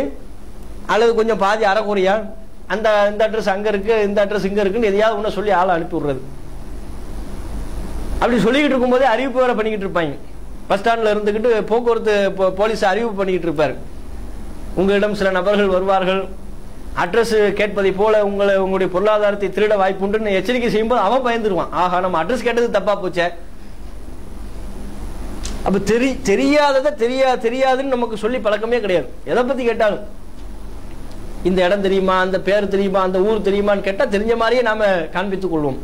S1: அல்லது கொஞ்சம் பாதி அறக்குறையா அந்த இந்த அட்ரஸ் அங்க இருக்கு, இந்த அட்ரஸ் இங்க இருக்குன்னு எதையாவது ஒன்று சொல்லி ஆளை அனுப்பி விடுறது. அப்படி சொல்லிக்கிட்டு இருக்கும்போதே அறிவிப்பு வேற பண்ணிக்கிட்டு இருப்பாங்க. பஸ் ஸ்டாண்ட்ல இருந்துகிட்டு போக்குவரத்து போலீஸ் அறிவிப்பு பண்ணிக்கிட்டு இருப்பாரு, உங்களிடம் சில நபர்கள் வருவார்கள், அட்ரஸ் கேட்பதை போல உங்களுடைய பொருளாதாரத்தை திருட வாய்ப்பு உண்டுன்னு எச்சரிக்கை செய்யும்போது அவன் பயந்துருவான். ஆஹா, நம்ம அட்ரஸ் கேட்டது தப்பா போச்சே. அப்ப தெரியாததை தெரியாதுன்னு நமக்கு சொல்லி பழக்கமே கிடையாது. எதை பத்தி கேட்டாலும் இந்த இடம் தெரியுமா, அந்த பேர் தெரியுமா, அந்த ஊர் தெரியுமான்னு கேட்டா தெரிஞ்ச மாதிரியே நாம காண்பித்துக் கொள்வோம்.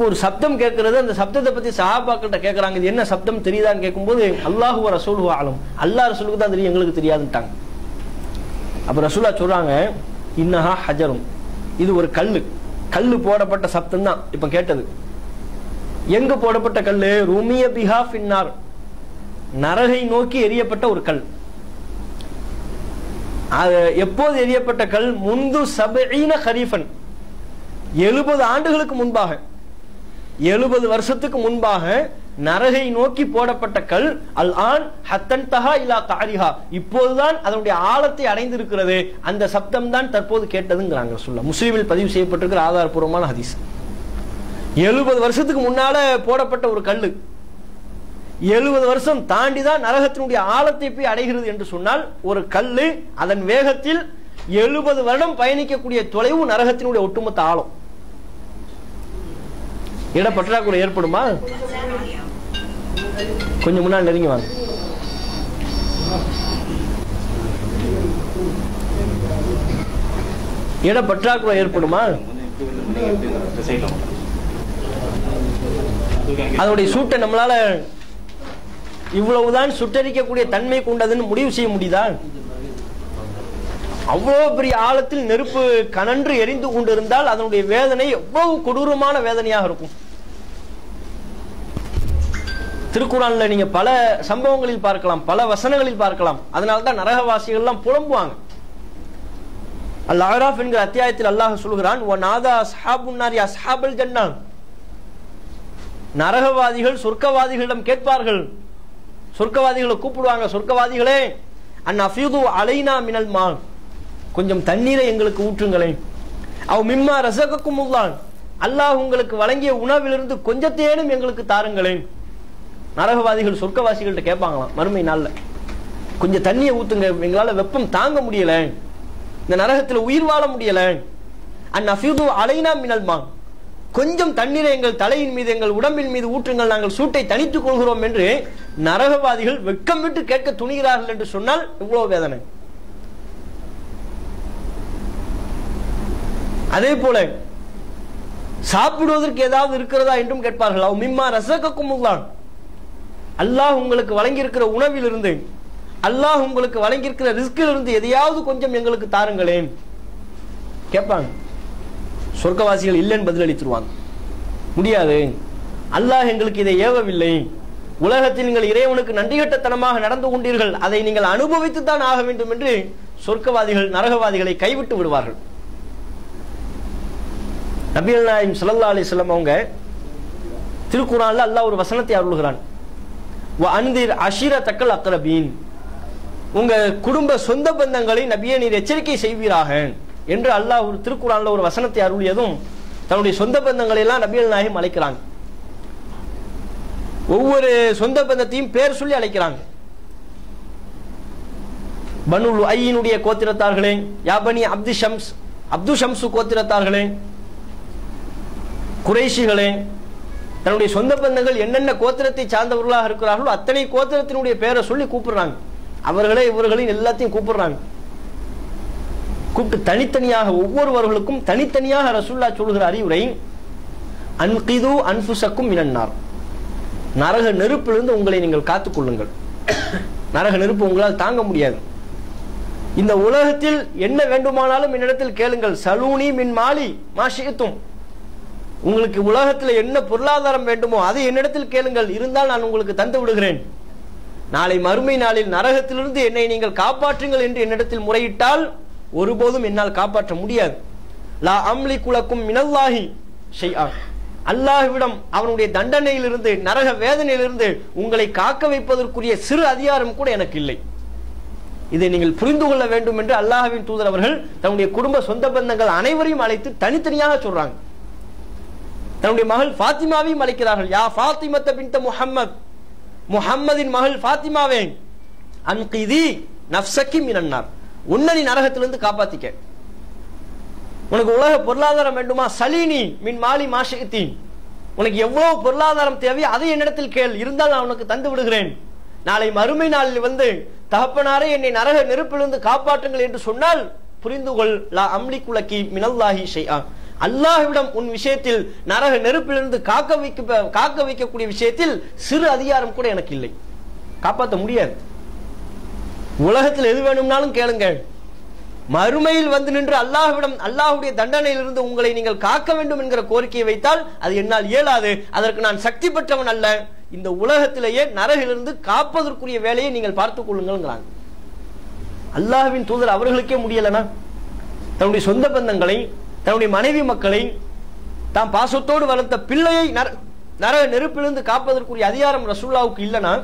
S1: ஒரு சப்தம் கேட்கறது, அந்த சப்தத்தை பத்தி சஹாபாக்கள்கிட்ட கேட்கறாங்க, இது என்ன சப்தம் தெரியுதான்னு கேட்கும்போது அல்லாஹு ரசூலுஹு அலம், அல்லாஹ் ரசூலுக்கு தான் தெரியும், எங்களுக்கு தெரியாதுன்ட்டாங்க. அப்ப ரசூலா சொல்றாங்க, இன்னஹா ஹஜரும், இது ஒரு கல்லு போடப்பட்ட சப்தம் தான் இப்ப கேட்டது. எங்க போடப்பட்ட கல்லு? ருமிய பிஹா ஃபின்னார், நரகை நோக்கி எரியப்பட்ட ஒரு கல். எப்போது எரியப்பட்ட கல்? முந்து 70 ஹரீஃபன், 70 ஆண்டுகளுக்கு முன்பாக, 70 வருஷத்துக்கு முன்பாக நரகை நோக்கி போடப்பட்ட கல் அல் ஆன் ஹத்தன் தஹா இலா காரிஹா, இப்போதுதான் அதனுடைய ஆழத்தை அடைந்திருக்கிறது, அந்த சப்தம் தான் தற்போது கேட்டதுங்கிறாங்க ரசூலுல்லாஹ். முஸ்லிமில் பதிவு செய்யப்பட்டிருக்கிற ஆதாரபூர்வமான ஹதீஸ். 70 வருஷத்துக்கு முன்னால போடப்பட்ட ஒரு கல்லு 70 வருஷம் தாண்டிதான் நரகத்தினுடைய ஆழத்தை போய் அடைகிறது என்று சொன்னால், ஒரு கல்லு அதன் வேகத்தில் 70 வருடம் பயணிக்கக்கூடிய தொலைவு நரகத்தினுடைய ஒட்டுமொத்த ஆழம். இட பற்றாக்குறை ஏற்படுமா? கொஞ்சம் முன்னால் நெருங்கி வாங்க. இட பற்றாக்குறை ஏற்படுமா? அதனுடைய சூட்டை நம்மளால இவ்வளவுதான் சுட்டரிக்கக்கூடிய தன்மை கொண்டதுன்னு முடிவு செய்ய முடியுதா? அவ்வளவு பெரிய ஆழத்தில் நெருப்பு கனன்று எரிந்து கொண்டிருந்தால் அதனுடைய வேதனை எவ்வளவு கொடூரமான வேதனையாக இருக்கும். திருக்குறான்ல நீங்க பல சம்பவங்களில் பார்க்கலாம், பல வசனங்களில் பார்க்கலாம். அதனால்தான் நரகவாசிகள் எல்லாம் புலம்புவாங்க. அல் அராஃப் என்கிற அத்தியாயத்தில் அல்லாஹ் சொல்கிறான், வநாதா அஸ்ஹாபுன் நாரி அஸ்ஹாபல் ஜன்னah, நரகவாதிகள் சொர்க்கவாதிகளிடம் கேட்பார்கள், சொர்க்கவாதிகளை கூப்பிடுவாங்க, சொர்க்கவாதிகளே அன் அஃபீது அலைனா மினல் மா, கொஞ்சம் தண்ணீரை எங்களுக்கு ஊற்றுங்களேன், அவ் மிம்மா ரஸகக்குமுல்லாஹ், அல்லாஹ் உங்களுக்கு வழங்கிய உணவிலிருந்து கொஞ்சத்தேனும் எங்களுக்கு தாருங்களேன். நரகவாதிகள் சொர்க்கவாசிகள்கிட்ட கேட்பாங்களாம் மறுமை நாள்ல, கொஞ்சம் தண்ணியை ஊத்துங்க, எங்களால வெப்பம் தாங்க முடியல, இந்த நரகத்தில் உயிர் வாழ முடியல. அன் அஃபீது அலைனா மினல் மா, கொஞ்சம் தண்ணீரை எங்கள் தலையின் மீது எங்கள் உடம்பின் மீது ஊற்றுங்கள், நாங்கள் சூட்டை தணித்துக் கொள்கிறோம் என்று நரகவாதிகள் வெட்கம் விட்டு கேட்க துணிகிறார்கள் என்று சொன்னால் இவ்வளவு வேதனை. அதே போல சாப்பிடுவதற்கு ஏதாவது இருக்கிறதா என்றும் கேட்பார்கள். அவ் மிம்மா ரஸகக்குமுல்லாஹ், அல்லாஹ் உங்களுக்கு வழங்கியிருக்கிற உணவிலிருந்து, அல்லாஹ் உங்களுக்கு வழங்கியிருக்கிற ரிஸ்கிலிருந்து எதையாவது கொஞ்சம் எங்களுக்கு தாருங்களேன் கேட்பாங்க. சொர்க்கவாசிகள் இல்லைன்னு பதில் அளித்துருவாங்க. முடியாது, அல்லாஹ் எங்களுக்கு இதை ஏவவில்லை, உலகத்தில் நீங்கள் இறைவனுக்கு நன்றிகட்டத்தனமாக நடந்து கொண்டீர்கள், அதை நீங்கள் அனுபவித்துத்தான் ஆக வேண்டும் என்று சொர்க்கவாதிகள் நரகவாதிகளை கைவிட்டு விடுவார்கள். நபிகள் நாயகம் ஸல்லல்லாஹு அலைஹி வஸல்லம் அவங்க திருக்குர்ஆன்ல அல்லாஹ் ஒரு வசனத்தை அருளுகிறான், வ அன்திர் அஷீரத்தக்கல் அக்ரபீன், உங்க குடும்ப சொந்த பந்தங்களை நபியே நீர் எச்சரிக்கை செய்வீராக என்று அல்லாஹ் ஒரு திருக்குர்ஆன்ல ஒரு வசனத்தை அருளியதும் தன்னுடைய சொந்த பந்தங்களை எல்லாம் நபிகள் நாயகம் அழைக்கிறாங்க. ஒவ்வொரு சொந்த பந்தத்தையும் பேர் சொல்லி அழைக்கிறாங்க. பனு லுஐயினுடைய கோத்திரத்தார்களே, யாபனி அப்து ஷம்ஸ், அப்து ஷம்சு கோத்திரத்தார்களே, குறைஷிகளே, தன்னுடைய சொந்த பந்தங்கள் என்னென்ன கோத்திரத்தை சார்ந்தவர்களாக இருக்கிறார்களோ அத்தனை கோத்திரத்தினுடைய பேரை சொல்லி கூப்பிடுறாங்க. அவர்களே இவர்களின் எல்லாத்தையும் கூப்பிடுறாங்க. கூப்பிட்டு தனித்தனியாக ஒவ்வொருவர்களுக்கும் தனித்தனியாக ரசூலுல்லாஹ் சொல்கிற அறிவுரை, அன்கிது அன்ஃபுஸக்கும் மினன்னார், நரக நெருப்பிலிருந்து உங்களை நீங்கள் காத்துக்கொள்ளுங்கள், நரக நெருப்பு உங்களால் தாங்க முடியாது. இந்த உலகத்தில் என்ன வேண்டுமானாலும் என்னிடத்தில் கேளுங்கள், சலூனி மின் மாலி மாஷித்தும், உங்களுக்கு உலகத்தில் என்ன பொருளாதாரம் வேண்டுமோ அதை என்னிடத்தில் கேளுங்கள், இருந்தால் நான் உங்களுக்கு தந்து விடுகிறேன். நாளை மறுமை நாளில் நரகத்திலிருந்து என்னை நீங்கள் காப்பாற்றுங்கள் என்று என்னிடத்தில் முறையிட்டால் ஒருபோதும் என்னால் காப்பாற்ற முடியாது. லா அம்லிகு லக்கும் மினல்லாஹி ஷைஆ, அல்லாஹ்விடம் அவனுடைய தண்டனையிலிருந்து நரக வேதனையிலிருந்து உங்களை காக்க வைப்பதற்குரிய சிறு அதிகாரம் கூட எனக்கு இல்லை. இதை நீங்கள் புரிந்து கொள்ள வேண்டும் என்று அல்லாஹ்வின் தூதர் அவர்கள் தன்னுடைய குடும்ப சொந்த பந்தங்கள் அனைவரையும் அழைத்து தனித்தனியாக சொல்றாங்க. தன்னுடைய மகள் ஃபாத்திமாவையும் அழைக்கிறார்கள். யா ஃபாத்திமத்த பின்த முஹம்மத், முஹம்மதின் மகள் ஃபாத்திமாவே, அன்கிதி நஃப்ஸகி மினன்னார், உன்னை நீ நரகத்திலிருந்து காப்பாத்திக்க. உனக்கு உலக பொருளாதாரம் வேண்டுமா, சலீனி மின் மாலி மாஷித்தி, உனக்கு எவ்வளவு பொருளாதாரம் தேவையோ அதை என்னிடத்தில் கேள், இருந்தால் நான் உனக்கு தந்து விடுகிறேன். நாளை மறுமை நாளில் வந்து தகப்பனாரே என்னை நரக நெருப்பிலிருந்து காப்பாற்றுங்கள் என்று சொன்னால் புரிந்து கொள், லா அம்லிகு லக்கி மினல்லாஹி ஷைஆ, அல்லாஹ்விடம் உன் விஷயத்தில் நரக நெருப்பிலிருந்து காக்க வைக்கக்கூடிய விஷயத்தில் சிறு அதிகாரம் கூட எனக்கு இல்லை, காப்பாற்ற முடியாது. உலகத்தில் எது வேணும்னாலும் கேளுங்க, மறுமையில் வந்து நின்று அல்லாஹ்விடம் அல்லாஹ்வுடைய தண்டனையிலிருந்து உங்களை நீங்கள் காக்க வேண்டும் என்கிற கோரிக்கையை வைத்தால் அது என்னால் இயலாது, அதற்கு நான் சக்தி பெற்றவன் அல்ல, இந்த உலகத்திலேயே நரகிலிருந்து காப்பதற்குரிய வேலையை நீங்கள் பார்த்துக் கொள்ளுங்கள். அல்லாஹ்வின் தூதர் அவர்களுக்கே முடியலனா தன்னுடைய சொந்த பந்தங்களை, தன்னுடைய மனைவி மக்களை, தாம் பாசத்தோடு வளர்த்த பிள்ளையை நரக நெருப்பிலிருந்து காப்பதற்குரிய அதிகாரம் ரசூலுல்லாஹ்வுக்கு இல்லைன்னா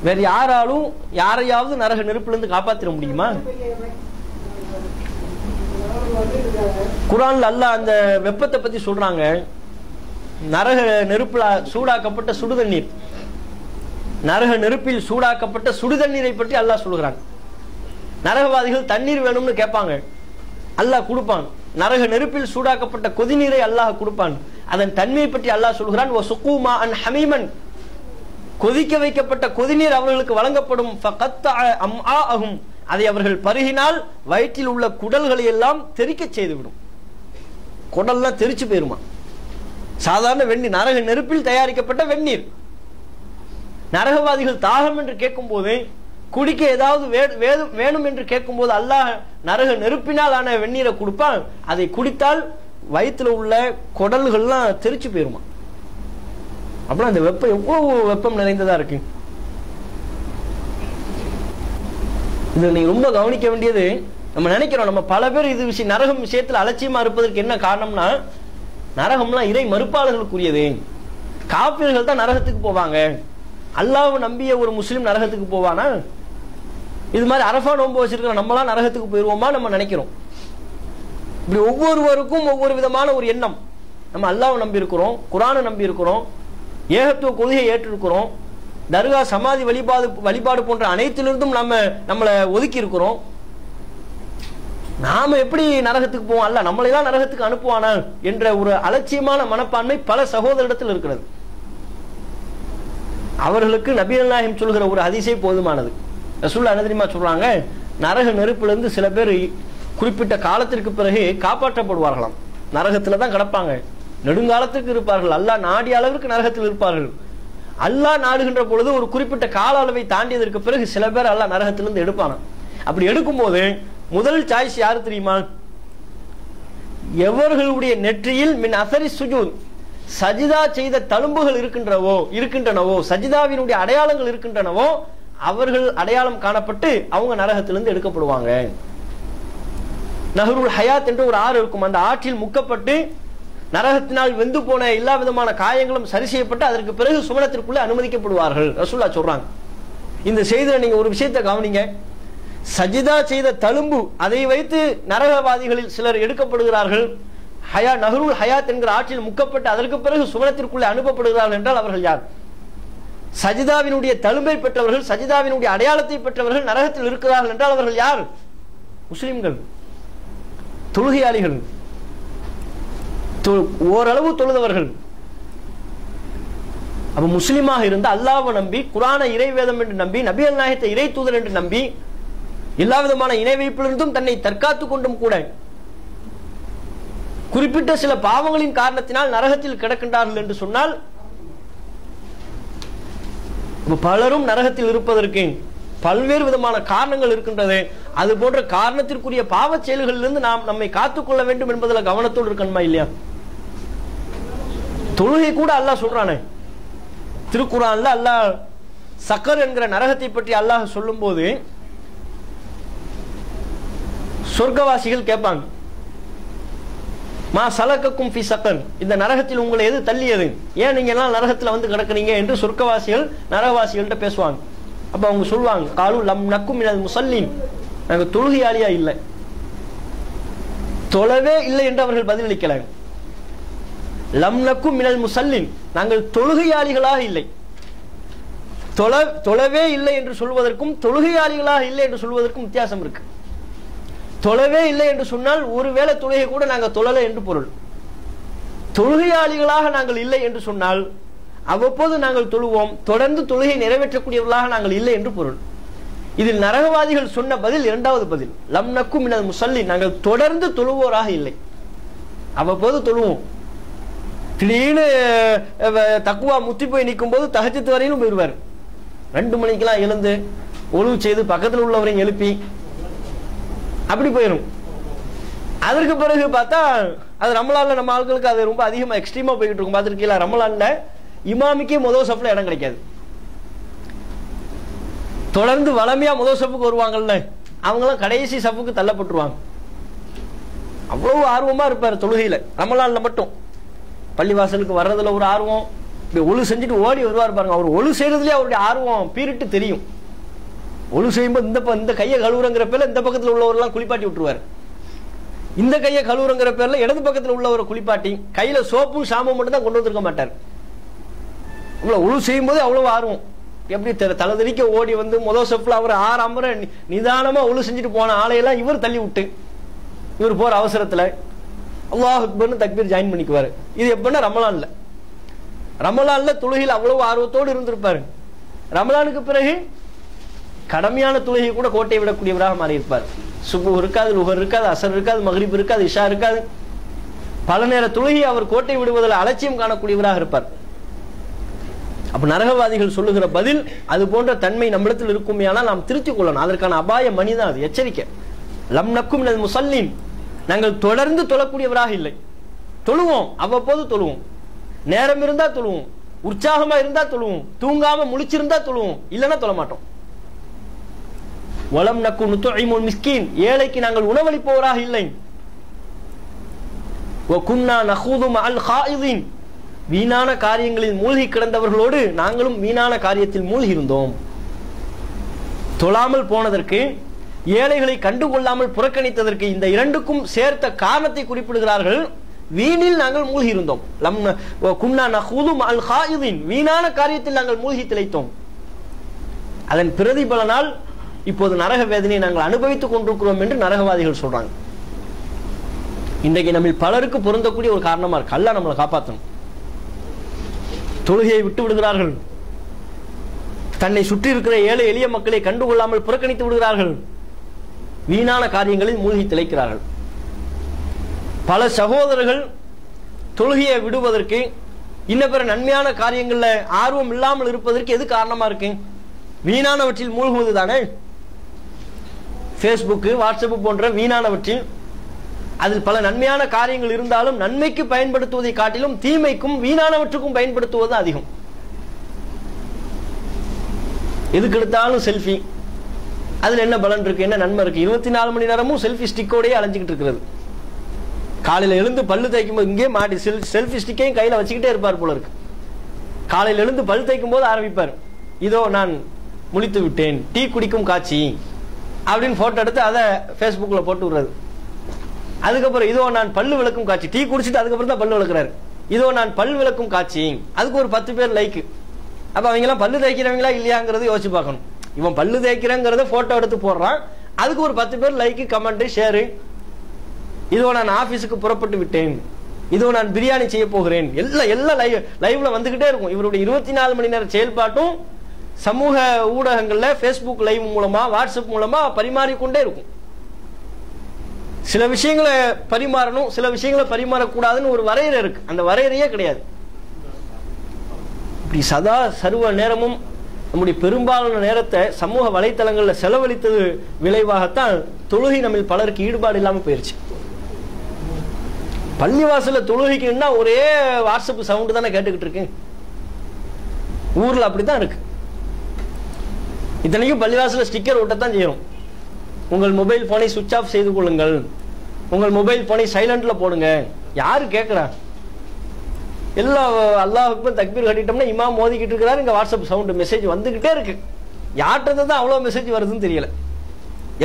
S1: வேற யாராலும் யாரையாவது நரக நெருப்பிலிருந்து காப்பாத்திர முடியுமா? குர்ஆன்ல அல்லாஹ் அந்த வெப்பத்தை பத்தி சொல்றாங்க. நரக நெருப்புல சூடாக்கப்பட்ட சுடுதண்ணீர், நரக நெருப்பில் சூடாக்கப்பட்ட சுடுதண்ணீரை பற்றி அல்லாஹ் சொல்கிறான். நரகவாதிகள் தண்ணீர் வேணும்னு கேட்பாங்க, அல்லாஹ் கொடுப்பான். நரக நெருப்பில் சூடாக்கப்பட்ட கொதிநீரை அல்லாஹ் கொடுப்பான். அதன் தன்மையை பற்றி அல்லாஹ் சொல்கிறான், வசுகூமா அன் ஹமீமன், கொதிக்க வைக்கப்பட்ட கொதிநீர் அவர்களுக்கு வழங்கப்படும். அதை அவர்கள் பருகினால் வயிற்றில் உள்ள குடல்களை எல்லாம் தெறிக்க செய்துவிடும். குடல்லாம் தெரிச்சு போயிருமா. சாதாரண வெந்நீர், நரக நெருப்பில் தயாரிக்கப்பட்ட வெந்நீர். நரகவாதிகள் தாகம் என்று கேட்கும் போது, குடிக்க ஏதாவது வேணும் என்று கேட்கும் போது அல்லாஹ் நரக நெருப்பினால் ஆன வெந்நீரை கொடுப்பான். அதை குடித்தால் வயிற்றுல உள்ள குடல்கள்லாம் தெரிச்சு போயிருமா. அப்புறம் அந்த வெப்பம் எவ்வளவு வெப்பம் நிறைந்ததா இருக்கு. இது நீங்க ரொம்ப கவனிக்க வேண்டியது. நம்ம நினைக்கிறோம், நம்ம பல பேர் இது விஷயம் நரகம் விஷயத்துல அலட்சியமா இருப்பதற்கு என்ன காரணம்னா, நரகம்லாம் இறை மறுப்பாளர்களுக்குரியது. காபிர்கள் தான் நரகத்துக்கு போவாங்க. அல்லாஹ்வை நம்பிய ஒரு முஸ்லிம் நரகத்துக்கு போவானா? இது மாதிரி அரஃபா நோன்பு வச்சிருக்கிற நம்மளாம் நரகத்துக்கு போயிருவோமா நம்ம நினைக்கிறோம். இப்படி ஒவ்வொருவருக்கும் ஒவ்வொரு விதமான ஒரு எண்ணம். நம்ம அல்லாஹ்வை நம்பி இருக்கிறோம், குர்ஆனை நம்பி இருக்கிறோம், ஏகத்துவ கொள்கையை ஏற்றிருக்கிறோம், தர்கா சமாதி வழிபாடு போன்ற அனைத்திலிருந்தும் நம்மளை ஒதுக்கி இருக்கிறோம். நாம எப்படி நரகத்துக்கு போவோம்? அல்ல நம்மளைதான் நரகத்துக்கு அனுப்புவானா என்ற ஒரு அலட்சியமான மனப்பான்மை பல சகோதரிடத்தில் இருக்கிறது. அவர்களுக்கு நபிகள் நாயகம் சொல்கிற ஒரு ஹதீஸே போதுமானது. ரசூலுல்லாஹ் என்ன தெரியுமா சொல்றாங்க? நரக நெருப்பிலிருந்து சில பேர் குறிப்பிட்ட காலத்திற்கு பிறகு காப்பாற்றப்படுவார்களாம். நரகத்துல தான் கிடப்பாங்க, நெடுங்காலத்திற்கு இருப்பார்கள். அல்லாஹ் நாடிய அளவிற்கு நரகத்தில் இருப்பார்கள். அல்லாஹ் நாடுகின்ற பொழுது ஒரு குறிப்பிட்ட கால அளவை தாண்டியதற்கு பிறகு சில பேர் அல்லாஹ் நரகத்திலிருந்து எடுப்பாங்க. அப்படி எடுக்கும் போது முதல் சாய்ஸ் யாரு தெரியுமா? எவர்களுடைய நெற்றியில் மின் அசரி சுஜூத், சஜிதா செய்த தழும்புகள் இருக்கின்றனவோ, சஜிதாவினுடைய அடையாளங்கள் இருக்கின்றனவோ, அவர்கள் அடையாளம் காணப்பட்டு அவங்க நரகத்திலிருந்து எடுக்கப்படுவாங்க. நஹ்ருல் ஹயாத் என்று ஒரு ஆறு இருக்கும். அந்த ஆற்றில் முக்கப்பட்டு நரகத்தினால் வெந்து போன எல்லா விதமான காயங்களும் சரி செய்யப்பட்டு அதற்கு பிறகு சுவனத்திற்குள்ளே அனுமதிக்கப்படுவார்கள் ரசூலுல்லாஹ் சொல்றாங்க. இந்த செய்தியில நீங்க ஒரு விஷயத்தை கவனிங்க. சஜிதா செய்த தழும்பு, அதை வைத்து நரகவாதிகளில் சிலர் எடுக்கப்படுகிறார்கள். நஹ்ருல் ஹயாத் என்கிற ஆற்றில் முக்கப்பட்டு அதற்கு பிறகு சுவனத்திற்குள்ளே அனுப்பப்படுகிறார்கள் என்றால் அவர்கள் யார்? சஜிதாவினுடைய தழும்பை பெற்றவர்கள், சஜிதாவினுடைய அடையாளத்தை பெற்றவர்கள் நரகத்தில் இருக்கிறார்கள் என்றால் அவர்கள் யார்? முஸ்லிம்கள், தொழுகையாளிகள், ஓரளவு தொழுதவர்கள். அப்ப முஸ்லிமாக இருந்து அல்லாஹ்வை நம்பி, குர்ஆனை இறை வேதம் என்று நம்பி, நபிகள் நாயகத்தை இறை தூதர் என்று நம்பி, எல்லா விதமான இணை வைப்பிலிருந்தும் தன்னை தற்காத்துக் கொண்டும் கூட குறிப்பிட்ட சில பாவங்களின் காரணத்தினால் நரகத்தில் கிடக்கின்றார்கள் என்று சொன்னால், பலரும் நரகத்தில் இருப்பதற்கு பல்வேறு விதமான காரணங்கள் இருக்கின்றது. அது போன்ற காரணத்திற்குரிய பாவ செயல்களிலிருந்து நாம் நம்மை காத்துக்கொள்ள வேண்டும் என்பதில் கவனத்தோடு இருக்கணுமா இல்லையா? தொழுகை கூட அல்லாஹ் சொல்றானே, திருக்குர்ஆன்ல அல்லாஹ் சக்கர் என்கிற நரகத்தை பற்றி அல்லாஹ் சொல்லும் போது சொர்க்கவாசிகள் கேட்பாங்க, மா சலக்கக்கும் ஃபி சக்கர், இந்த நரகத்தில் உங்களை எது தள்ளியது, ஏன் நீங்க எல்லாம் நரகத்தில் வந்து கிடக்குறீங்க என்று சொர்க்கவாசிகள் நரகவாசிகள்கிட்ட பேசுவாங்க. அப்ப அவங்க சொல்லுவாங்க, காலு லம் நக்கும் மினல் முஸல்லீன், நாங்க தொழுகையாளியா இல்லை, தொழவே இல்லை என்று அவர்கள் பதிலளிக்கல. லம் நக்கும் மினல் முஸல்லீன், நாங்கள் தொழுகையாளிகளாக இல்லை. தொழவே இல்லை என்று சொல்வதற்கும் தொழுகையாளிகளாக இல்லை என்று சொல்வதற்கும் வித்தியாசம் இருக்கு. தொழவே இல்லை என்று சொன்னால் ஒருவேளை தொழுகை கூட நாங்கள் தொழலை என்று பொருள். தொழுகையாளிகளாக நாங்கள் இல்லை என்று சொன்னால் அவ்வப்போது நாங்கள் தொழுவோம், தொடர்ந்து தொழுகை நிறைவேற்றக்கூடியவர்களாக நாங்கள் இல்லை என்று பொருள். இதில் நரகவாதிகள் சொன்ன பதில் இரண்டாவது பதில், லம் நக்கு மினல் முஸல்லீன், நாங்கள் தொடர்ந்து தொழுவோராக இல்லை, அவ்வப்போது தொழுவோம். திடீர்னு தக்குவா முத்தி போய் நிற்கும் போது தஹஜ்ஜத் வரையிலும் போயிடுவார். 2 மணிக்கெல்லாம் எழுந்து ஒழுவு செய்து பக்கத்தில் உள்ளவரையும் எழுப்பி அப்படி போயிடும். அதற்கு பிறகு பார்த்தா அது ரமலான்ல நம்ம ஆட்களுக்கு அது ரொம்ப அதிகமா எக்ஸ்ட்ரீமா போய்கிட்டு இருக்கும். பார்த்துருக்கீங்களா? ரமலான்ல இமாமிக்கே முதல் சஃப்ல இடம் கிடைக்காது. தொடர்ந்து வளமையா முதல் சஃப்புக்கு வருவாங்கல்ல, அவங்களாம் கடைசி சஃப்புக்கு தள்ளப்பட்டுருவாங்க. அவ்வளவு ஆர்வமா இருப்பார் தொழுகையில ரமலான்ல மட்டும். பள்ளிவாசலுக்கு வர்றதுல ஒரு ஆர்வம், ஒழு செஞ்சுட்டு ஓடி வருவார் பாருங்க. அவர் ஒழு செய்யறதுலேயே அவருடைய ஆர்வம் பீரிட்டு தெரியும். ஒழு செய்யும்போது இந்த கையை கழுவுறங்கிற பேர்ல இந்த பக்கத்தில் உள்ளவரெல்லாம் குளிப்பாட்டி விட்டுருவார். இந்த கையை கழுவுறங்கிற பேர்ல இடது பக்கத்தில் உள்ளவரை குளிப்பாட்டி கையில சோப்பும் ஷாம்பும் மட்டும் தான் கொண்டு வந்திருக்க மாட்டார். ஒழு செய்யும் போது அவ்வளவு ஆர்வம். எப்படி தலைதறிக்க ஓடி வந்து முதல் செப்ல அவர் 6 அமர நிதானமா ஒழு செஞ்சுட்டு போன ஆளையெல்லாம் இவர் தள்ளி விட்டு இவர் போற அவசரத்துல அல்லாஹ் அக்பர்னு தக்பீர் ஜாயின் பண்ணிக்குவாரு. இது எப்படின்னா ரமலான்ல தொழுகையில் அவ்வளவு ஆர்வத்தோடு இருந்திருப்பாரு. ரமலானுக்கு பிறகு கடமையான தொழுகை கூட கோட்டை விடக்கூடியவராக மாறி இருப்பார். சுபு இருக்காது, லுஹர் இருக்காது, அசர் இருக்காது, மக்ரிப் இருக்காது, இஷா இருக்காது. பல நேர தொழுகை அவர் கோட்டை விடுவதில் அலட்சியம் காணக்கூடியவராக இருப்பார். அப்ப நரகவாதிகள் சொல்லுகிற பதில் அது போன்ற தன்மை நம்மிடத்தில் இருக்குமே, ஆனால் நாம் திருத்திக் கொள்ளணும். அதற்கான அபாய மணிதான் அது, எச்சரிக்கை. லம் நக்கும் முசல்லீன், நாங்கள் தொடர்ந்து தொழக்கூடியவராக இல்லை. தொழுவோம், அவ்வப்போது தொழுவோம், நேரம் இருந்தா தொழுவோம், உற்சாகமா இருந்தா தொழுவோம், தூங்காம முழிச்சிருந்தா தொழுவோம், இல்லைன்னா தொழ மாட்டோம். வலம் நக்கு நுத்துஇமுல் மிஸ்கீன், ஏழைக்கு நாங்கள் உணவளிப்பவராக இல்லை. வகுன்னா நஹூது மஅல் காயிதீன், வீணான காரியங்களில் மூழ்கி கிடந்தவர்களோடு நாங்களும் வீணான காரியத்தில் மூழ்கி இருந்தோம். தொழாமல் போனதற்கு, ஏழைகளை கண்டுகொள்ளாமல் புறக்கணித்ததற்கு, இந்த இரண்டுக்கும் சேர்த்த காரணத்தை குறிப்பிடுகிறார்கள். வீணில் நாங்கள் மூழ்கி இருந்தோம். குன்னா நஹூது மஅல் காயிதீன், வீணான காரியத்தில் நாங்கள் மூழ்கி திளைத்தோம். அதன் பிரதிபலனால் இப்போது நரக வேதனையை நாங்கள் அனுபவித்துக் கொண்டிருக்கிறோம் என்று நரகவாதிகள் சொல்றாங்க. இன்றைக்கு நம்ம பலருக்கு பொருந்தக்கூடிய ஒரு காரணமா இருக்கு. அல்லாஹ் நம்மளை காப்பாற்றணும். தொழுகையை விட்டு விடுகிறார்கள், தன்னை சுற்றி இருக்கிற ஏழை எளிய மக்களை கண்டுகொள்ளாமல் புறக்கணித்து விடுகிறார்கள், வீணான காரியங்களில் மூழ்கி திளைக்கிறார்கள். பல சகோதரர்கள் தொழுகையை விடுவதற்கு, இன்ன பிற நன்மையான காரியங்கள்ல ஆர்வம் இல்லாமல் இருப்பதற்கு எது காரணமா இருக்கு? வீணானவற்றில் மூழ்குவது தானே. பேஸ்புக், வாட்ஸ்அப் போன்ற வீணானவற்றில் அதில் பல நன்மையான காரியங்கள் இருந்தாலும் நன்மைக்கு பயன்படுத்துவதை காட்டிலும் தீமைக்கும் வீணானவற்றுக்கும் பயன்படுத்துவது அதிகம். எதுக்கு எடுத்தாலும் செல்ஃபி, அதுல என்ன பலன் இருக்கு, என்ன நன்மை இருக்கு? 24 மணி நேரமும் செல்ஃபி ஸ்டிக்கோடயே அலைஞ்சிக்கிட்டு இருக்கிறது. காலையில எழுந்து பல்லு தேய்க்கும் போது இங்கே மாட்டி செல்ஃபி ஸ்டிக்கையும் கையில வச்சுக்கிட்டே இருப்பார் போல இருக்கு. காலையில எழுந்து பல் தேய்க்கும் போது ஆரம்பிப்பார், இதோ நான் முழித்து விட்டேன், டீ குடிக்கும் காட்சி அப்படின்னு போட்டோ எடுத்து அதை பேஸ்புக்ல போட்டு விடுறது. அதுக்கப்புறம் இதோ நான் பல்லு விளக்கும் காட்சி, டீ குடிச்சிட்டு அதுக்கப்புறம் தான் பல்லு விளக்குறாரு, இதோ நான் பல் விளக்கும் காட்சி, அதுக்கு ஒரு 10 பேர் லைக். அப்ப அவங்க எல்லாம் பல்லு தேய்க்கிறவங்களா இல்லையாங்கிறது யோசிச்சு பார்க்கணும். இவன் பல்லு தேய்க்கிறங்கிறத போட்டோ எடுத்து போடுறான், அதுக்கு ஒரு 10 பேர் லைக், கமெண்ட், ஷேரு. இதோ நான் ஆபீஸுக்கு புறப்பட்டு விட்டேன், இதோ நான் பிரியாணி செய்ய போகிறேன், எல்லாம் லைவ்ல வந்துகிட்டே இருக்கும். இவருடைய 24 மணி நேர செயல்பாட்டும் சமூக ஊடகங்கள்ல பேஸ்புக் லைவ் மூலமா, வாட்ஸ்அப் மூலமா பரிமாறிக்கொண்டே இருக்கும். சில விஷயங்களை பரிமாறணும், சில விஷயங்களை பரிமாறக்கூடாதுன்னு ஒரு வரையறை இருக்கு. அந்த வரையறையே கிடையாது. இப்படி சதா சர்வ நேரமும் நம்முடைய பெரும்பாலான நேரத்தை சமூக வலைத்தளங்கள்ல செலவழித்தது விளைவாகத்தான் தொழுகை நம்ம பலருக்கு ஈடுபாடு இல்லாம போயிருச்சு. பள்ளிவாசல தொழுகைக்குன்னா ஒரே வாட்ஸ்அப் சவுண்ட் தானே கேட்டுக்கிட்டு இருக்கு. ஊர்ல அப்படித்தான் இருக்கு. இத்தனைக்கும் பள்ளிவாசல ஸ்டிக்கர் ஒட்டத்தான் செய்யணும். உங்கள் மொபைல் போனை சுவிட்ச் ஆஃப் செய்து கொள்ளுங்கள், உங்கள் மொபைல் போனை சைலண்ட்ல போடுங்க. யாரு கேட்கிறா? எல்லாம் அல்லாஹ்வுக்கு தக்பீர் கட்டிட்டோம்னா இமாம் மோதிக்கிட்டு இருக்கிறாரு, இங்க வாட்ஸ்அப் சவுண்ட் மெசேஜ் வந்துகிட்டே இருக்கு. யார்கிட்ட தான் அவ்வளவு மெசேஜ் வருதுன்னு தெரியல.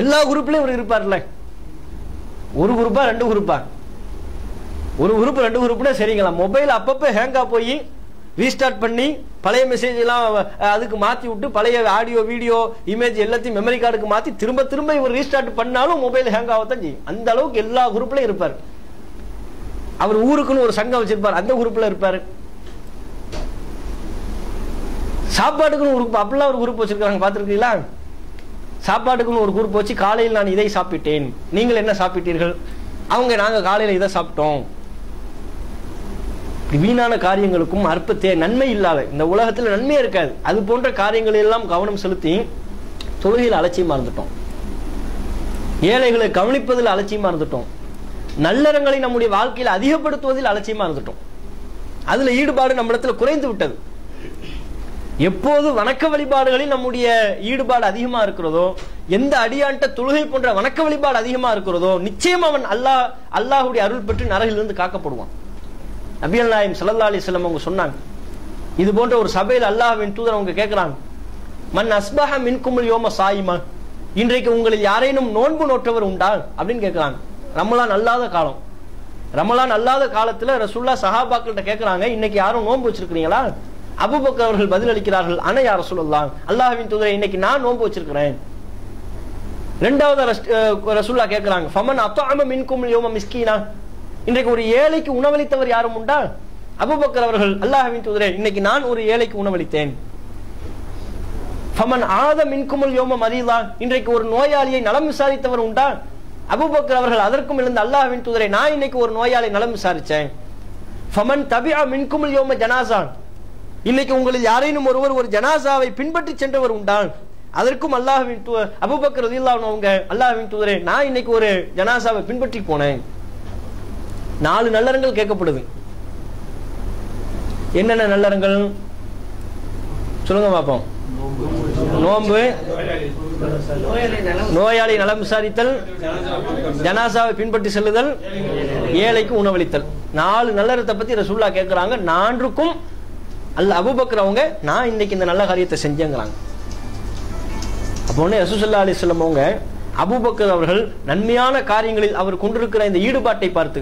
S1: எல்லா குரூப்லயும் இவர் இருப்பார்ல. ஒரு குரூப்பா 2 குரூப்பா? ஒரு குரூப் 2 குரூப்னா சரிங்களா? மொபைல் அப்பப்ப ஹேங்கா போய் ரீஸ்டார்ட் பண்ணி பழைய மெசேஜ் எல்லாம் அதுக்கு மாத்தி விட்டு பழைய ஆடியோ வீடியோ இமேஜ் எல்லாத்தையும் மெமரி கார்டுக்கு மாத்தி திரும்ப திரும்ப இவர் ரீஸ்டார்ட் பண்ணாலும் மொபைல் ஹேங் ஆகத்தான் செய்யும். அந்த அளவுக்கு எல்லா குரூப்லயும் இருப்பார். அவர் ஊருக்குன்னு ஒரு சங்கம் வச்சிருப்பார், அந்த குரூப்ல இருப்பாரு. சாப்பாட்டுக்குன்னு ஒரு குரூப், அப்படிலாம் ஒரு குரூப் வச்சிருக்காங்க, பாத்துருக்கீங்களா? சாப்பாட்டுக்குன்னு ஒரு குரூப் வச்சு காலையில் நான் இதை சாப்பிட்டேன், நீங்கள் என்ன சாப்பிட்டீர்கள்? அவங்க நாங்க காலையில இதை சாப்பிட்டோம். வீணான காரியங்களுக்கும் அற்பத்தே நன்மை இல்லாத இந்த உலகத்தில் நன்மையே இருக்காது. அது போன்ற காரியங்கள் எல்லாம் கவனம் செலுத்தி தொழுகையில் அலட்சியமா இருந்துட்டோம். ஏழைகளை கவனிப்பதில் அலட்சியமா இருந்துட்டோம். நல்லறங்களை நம்முடைய வாழ்க்கையில் அதிகப்படுத்துவதில் அலட்சியமா இருந்துட்டோம். அதுல ஈடுபாடு நம்மிடத்துல குறைந்து விட்டது. எப்போது வணக்க வழிபாடுகளில் நம்முடைய ஈடுபாடு அதிகமா இருக்கிறதோ, எந்த அடியான்ட்ட தொழுகை போன்ற வணக்க வழிபாடு அதிகமா இருக்கிறதோ, நிச்சயம் அவன் அல்லாஹ்வுடைய அருள் பெற்று நரகிலிருந்து காக்கப்படுவான். நபிகள் நாயகம் ஸல்லல்லாஹு அலைஹி வஸல்லம் அவங்க சொன்னாங்க, இது போன்ற ஒரு சபையில் அல்லாஹ்வின் தூதர் அவங்க கேட்கிறாங்க, மன் அஸ்பஹ மின்குமுல் யௌம சாயிமா, இன்றைக்கு உங்களில் யாரேனும் நோன்பு நோற்றவர் உண்டா அப்படின்னு கேட்கிறாங்க. ரமலான் அல்லாத காலம், ரமலான் அல்லாத காலத்துல ரசூலுல்லாஹ் சஹாபாக்கள்கிட்ட கேட்கிறாங்க, இன்னைக்கு யாரும் நோன்பு வச்சிருக்கீங்களா? அபூபக்கர் அவர்கள் பதில் அளிக்கிறார்கள், அன யா ரசூலுல்லாஹ், அல்லாஹ்வின் தூதரே இன்னைக்கு நான் நோன்பு வச்சிருக்கிறேன். இரண்டாவது ரசூலுல்லாஹ் கேட்கிறாங்க, ஃபமன் அத்அம மின்குமுல் யௌம மிஸ்கீனா, இன்றைக்கு ஒரு ஏழைக்கு உணவளித்தவர் யாரும் உண்டா? அபூபக்கர் அவர்கள், அல்லாஹ்வின் தூதரே இன்னைக்கு நான் ஒரு ஏழைக்கு உணவளித்தேன். ஃபமன் ஆத மின்குமுல் யௌம மரீதா, இன்றைக்கு ஒரு நோயாளியை நலம் விசாரித்தவர் உண்டா? அபூபக்கர் அவர்கள் அதற்கும் எழுந்த, அல்லாஹ்வின் தூதரே நான் இன்னைக்கு ஒரு நோயாளி நலம் விசாரிச்சேன். ஃபமன் தபிஅ மின்குமுல் யௌம ஜனாஸா, இன்னைக்கு உங்களில் யாரேனும் ஒருவர் ஒரு ஜனாசாவை பின்பற்றி சென்றவர் உண்டா? அதற்கும் அல்லாஹ்வின் அபூபக்கர் ரலியல்லாஹு அன்ஹு அவங்க, அல்லாஹ்வின் தூதரே நான் இன்னைக்கு ஒரு ஜனாசாவை பின்பற்றி போனேன். 4 நல்லறங்கள் கேட்கப்படுது. என்னென்ன நல்லறங்கள் சொல்லுங்க பாப்போம். நோன்பு, நோயாளி நலம் விசாரித்தல், ஜனாசாவை பின்பற்றி செல்லுதல், ஏழைக்கு உணவளித்தல். 4 நல்லறத்தை பத்தி ரசூலுல்லாஹ் கேட்கிறாங்க. 4க்கும் அபூபக்கர் அவங்க நான் இன்னைக்கு இந்த நல்ல காரியத்தை செஞ்சேங்கிறாங்க. அப்போ ரசூல் ஸல்லல்லாஹு அலைஹி வஸல்லம் அவங்க அபூபக்கர் அவர்கள் நன்மையான காரியங்களில் அவர் கொண்டிருக்கிற இந்த ஈடுபாட்டை பார்த்து,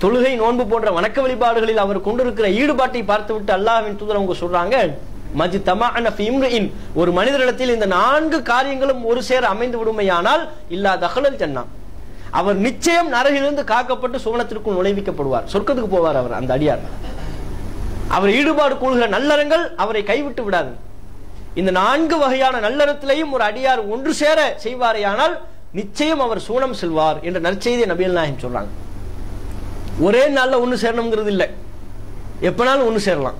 S1: தொழுகை நோன்பு போன்ற வணக்க வழிபாடுகளில் அவர் கொண்டிருக்கிற ஈடுபாட்டை பார்த்து விட்டு அல்லாஹ்வின் தூதர் அவங்க சொல்றாங்க, மஜ்தமஅன ஃபீ இம்ரிஇன், ஒரு மனிதரிடத்தில் இந்த 4 காரியங்களும் ஒரு சேர அமைந்து விடுமையானால் இல்லா தஹலல் ஜன்னா, அவர் நிச்சயம் நரகிலிருந்து காக்கப்பட்டு சுவனத்திற்குள் நுழைவிக்கப்படுவார், சொர்க்கத்துக்கு போவார் அவர். அந்த அடியார் அவர் ஈடுபாடு கொள்கிற நல்லறங்கள் அவரை கைவிட்டு விடாது. இந்த 4 வகையான நல்லறத்திலையும் ஒரு அடியார் ஒன்று சேர செய்வாரேயானால் நிச்சயம் அவர் சூனம் செல்வார் என்ற நற்செய்தியை நபிகள் நாயகம் சொல்றாங்க. ஒரே நாள்ல ஒண்ணு சேரணுங்கிறது இல்லை, எப்பனாலும் ஒண்ணு சேரலாம்.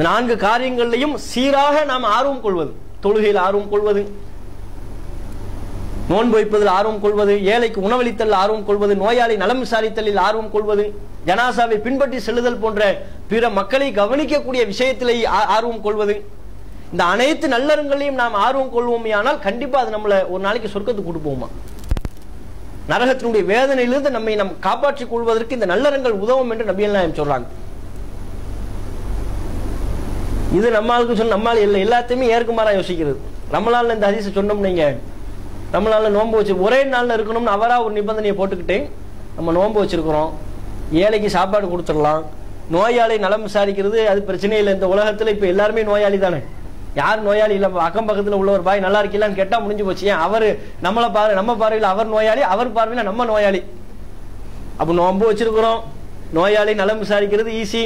S1: 4 காரியங்களையும் சீராக நாம் ஆர்வம் கொள்வது, தொழுகையில் ஆர்வம் கொள்வது, நோன்பு வைப்பதில் ஆர்வம் கொள்வது, ஏழைக்கு உணவளித்தல் ஆர்வம் கொள்வது, நோயாளி நலம் விசாரித்தலில் ஆர்வம் கொள்வது, ஜனாசாவை பின்பற்றி செல்லுதல் போன்ற பிற மக்களை கவனிக்கக்கூடிய விஷயத்திலே ஆர்வம் கொள்வது, இந்த அனைத்து நல்லறங்களையும் நாம் ஆர்வம் கொள்வோமே ஆனால் கண்டிப்பா அது நம்மள ஒரு நாளைக்கு சொர்க்கத்துக்கு கூட்டு போகுமா, நரகத்தினுடைய வேதனையிலிருந்து நம்மை நாம் காப்பாற்றிக் கொள்வதற்கு இந்த நல்லறங்கள் உதவும் என்று நபிகள் நாயகம் சொல்றாங்க. இது நம்மளுக்கு சொன்ன நம்மளால இல்லை, எல்லாத்தையுமே ஏற்குமாறா யோசிக்கிறது. ரமலான்ல இந்த ஹதீஸை சொன்னோம், நீங்க ரமலான்ல நோன்பு வச்சு ஒரே நாள்ல இருக்கணும்னு அவரா ஒரு நிபந்தனையை போட்டுக்கிட்டு நம்ம நோன்பு வச்சிருக்கிறோம், ஏழைக்கு சாப்பாடு கொடுத்துடலாம், நோயாளி நலம் விசாரிக்கிறது அது பிரச்சனை இல்லை. இந்த உலகத்துல இப்ப எல்லாருமே நோயாளி தானே, யார் நோயாளி இல்ல? அக்கம் பக்கத்துல உள்ள ஒரு பாய் நல்லா இருக்கலான்னு கேட்டா முடிஞ்சு போச்சு. ஏன் அவரு நம்மளை பாரு, நம்ம பார்வையில் அவர் நோயாளி, அவர் பார்வையில நம்ம நோயாளி. அப்ப நோன்பு வச்சிருக்கிறோம், நோயாளி நலம் விசாரிக்கிறது ஈஸி,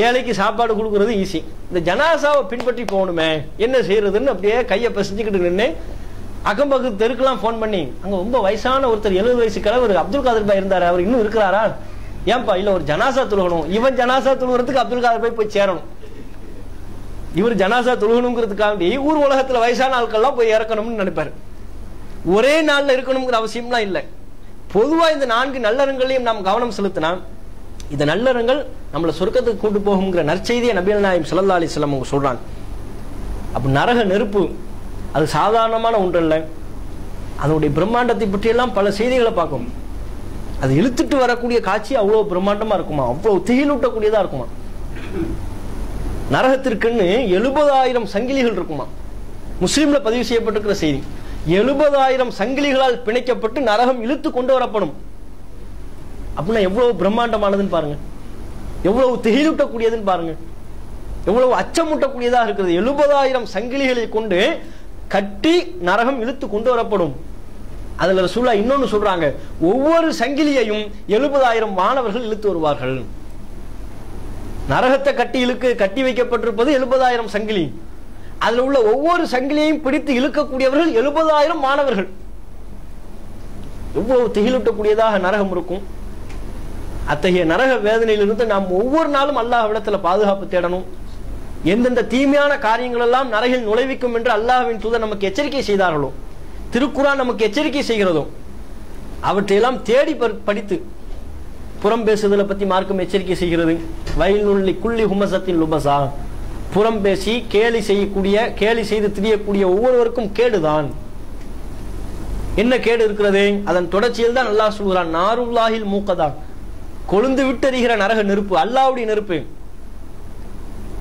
S1: ஏழைக்கு சாப்பாடு கொடுக்கறது ஈஸி. இந்த ஜனாசாவை பின்பற்றி போகணுமே என்ன செய்யறதுன்னு அப்படியே கையை பசிச்சுக்கிட்டு நின்று அக்கம் பக்கத்து தெருக்கெல்லாம் போன் பண்ணி, அங்க ரொம்ப வயசான ஒருத்தர் 70 வயசு கிழவர் அப்துல் காதர் பாய் இருந்தாரு, அவர் இன்னும் இருக்கிறாரா? ஏன்பா இல்ல ஒரு ஜனாசா தொழுகணும், இவன் ஜனாசா தொழுகிறதுக்கு அப்துல் காதர் போய் சேரணும், இவர் ஜனாசா தொழுகணுங்கிறதுக்காண்டி ஊர் உலகத்துல வயசான ஆட்கள்லாம் போய் இறக்கணும்னு நினைப்பாரு. ஒரே நாள்ல இருக்கணுங்கிற அவசியம்லாம் இல்லை. பொதுவா இந்த 4 நல்லறங்களையும் நாம் கவனம் செலுத்தினா இந்த நல்லறங்கள் நம்மளை சொர்க்கத்துக்கு கொண்டு போகுங்கிற நற்செய்தியை நபிகள் நாயகம் ஸல்லல்லாஹு அலைஹி வஸல்லம் அவங்க சொல்றாங்க. அப்ப நரக நெருப்பு அது சாதாரணமான ஒன்றல்ல, அதனுடைய பிரம்மாண்டத்தை பற்றி எல்லாம் பல செய்திகளை பார்க்கும். அது இழுத்துட்டு வரக்கூடிய காட்சி அவ்வளவு பிரம்மாண்டமா இருக்குமா, அவ்வளவு திகிலூட்டக்கூடியதா இருக்குமா. நரகத்திற்குன்னு 70,000 சங்கிலிகள் இருக்குமா. முஸ்லிம்ல பதிவு செய்யப்பட்டிருக்கிற செய்தி, 70,000 சங்கிலிகளால் பிணைக்கப்பட்டு நரகம் இழுத்து கொண்டு வரப்படும். அப்படின்னா எவ்வளவு பிரம்மாண்டமானதுன்னு பாருங்க, எவ்வளவு திகிலூட்டக்கூடியதுன்னு பாருங்க, எவ்வளவு அச்சமூட்டக்கூடியதா இருக்கிறது. 70,000 சங்கிலிகளை கொண்டு கட்டி நரகம் இழுத்து கொண்டு வரப்படும். அதுல ரசூலுல்லாஹ் இன்னொன்னு சொல்றாங்க, ஒவ்வொரு சங்கிலியையும் 70,000 மாணவர்கள் இழுத்து வருவார்கள். நரகத்தை கட்டி வைக்கப்பட்டிருப்பது 70,000 சங்கிலி, அதுல உள்ள ஒவ்வொரு சங்கிலியையும் பிடித்து இழுக்கக்கூடியவர்கள் 70,000 மாணவர்கள். எவ்வளவு திகிலூட்டக்கூடியதாக நரகம் இருக்கும். அத்தகைய நரக வேதனையிலிருந்து நாம் ஒவ்வொரு நாளும் அல்லாஹ்விடத்துல பாதுகாப்பு தேடணும். எந்தெந்த தீமையான காரியங்கள் எல்லாம் நரகில் நுழைவிக்கும் என்று அல்லாஹ்வின் தூதர் நமக்கு எச்சரிக்கை செய்தார்களோ, திருக்குர்ஆன் நமக்கு எச்சரிக்கை செய்கிறதோ, அவற்றையெல்லாம் தேடி படித்து புறம் பேசுதலை பத்தி மார்க்கம் எச்சரிக்கை செய்கிறது. வயலுள்ளி குள்ளி ஹுமசத்தின் லுபசா, புறம் பேசி கேலி செய்து திரியக்கூடிய ஒவ்வொருவருக்கும் கேடுதான். என்ன கேடு இருக்கிறது? அதன் தொடர்ச்சியில் தான் அல்லாஹ் சொல்கிறான், நாருல்லாஹில் மூக்கதா, கொழுந்து விட்டெறிகிற நரக நெருப்பு, அல்லாஹ்வுடைய நெருப்பு.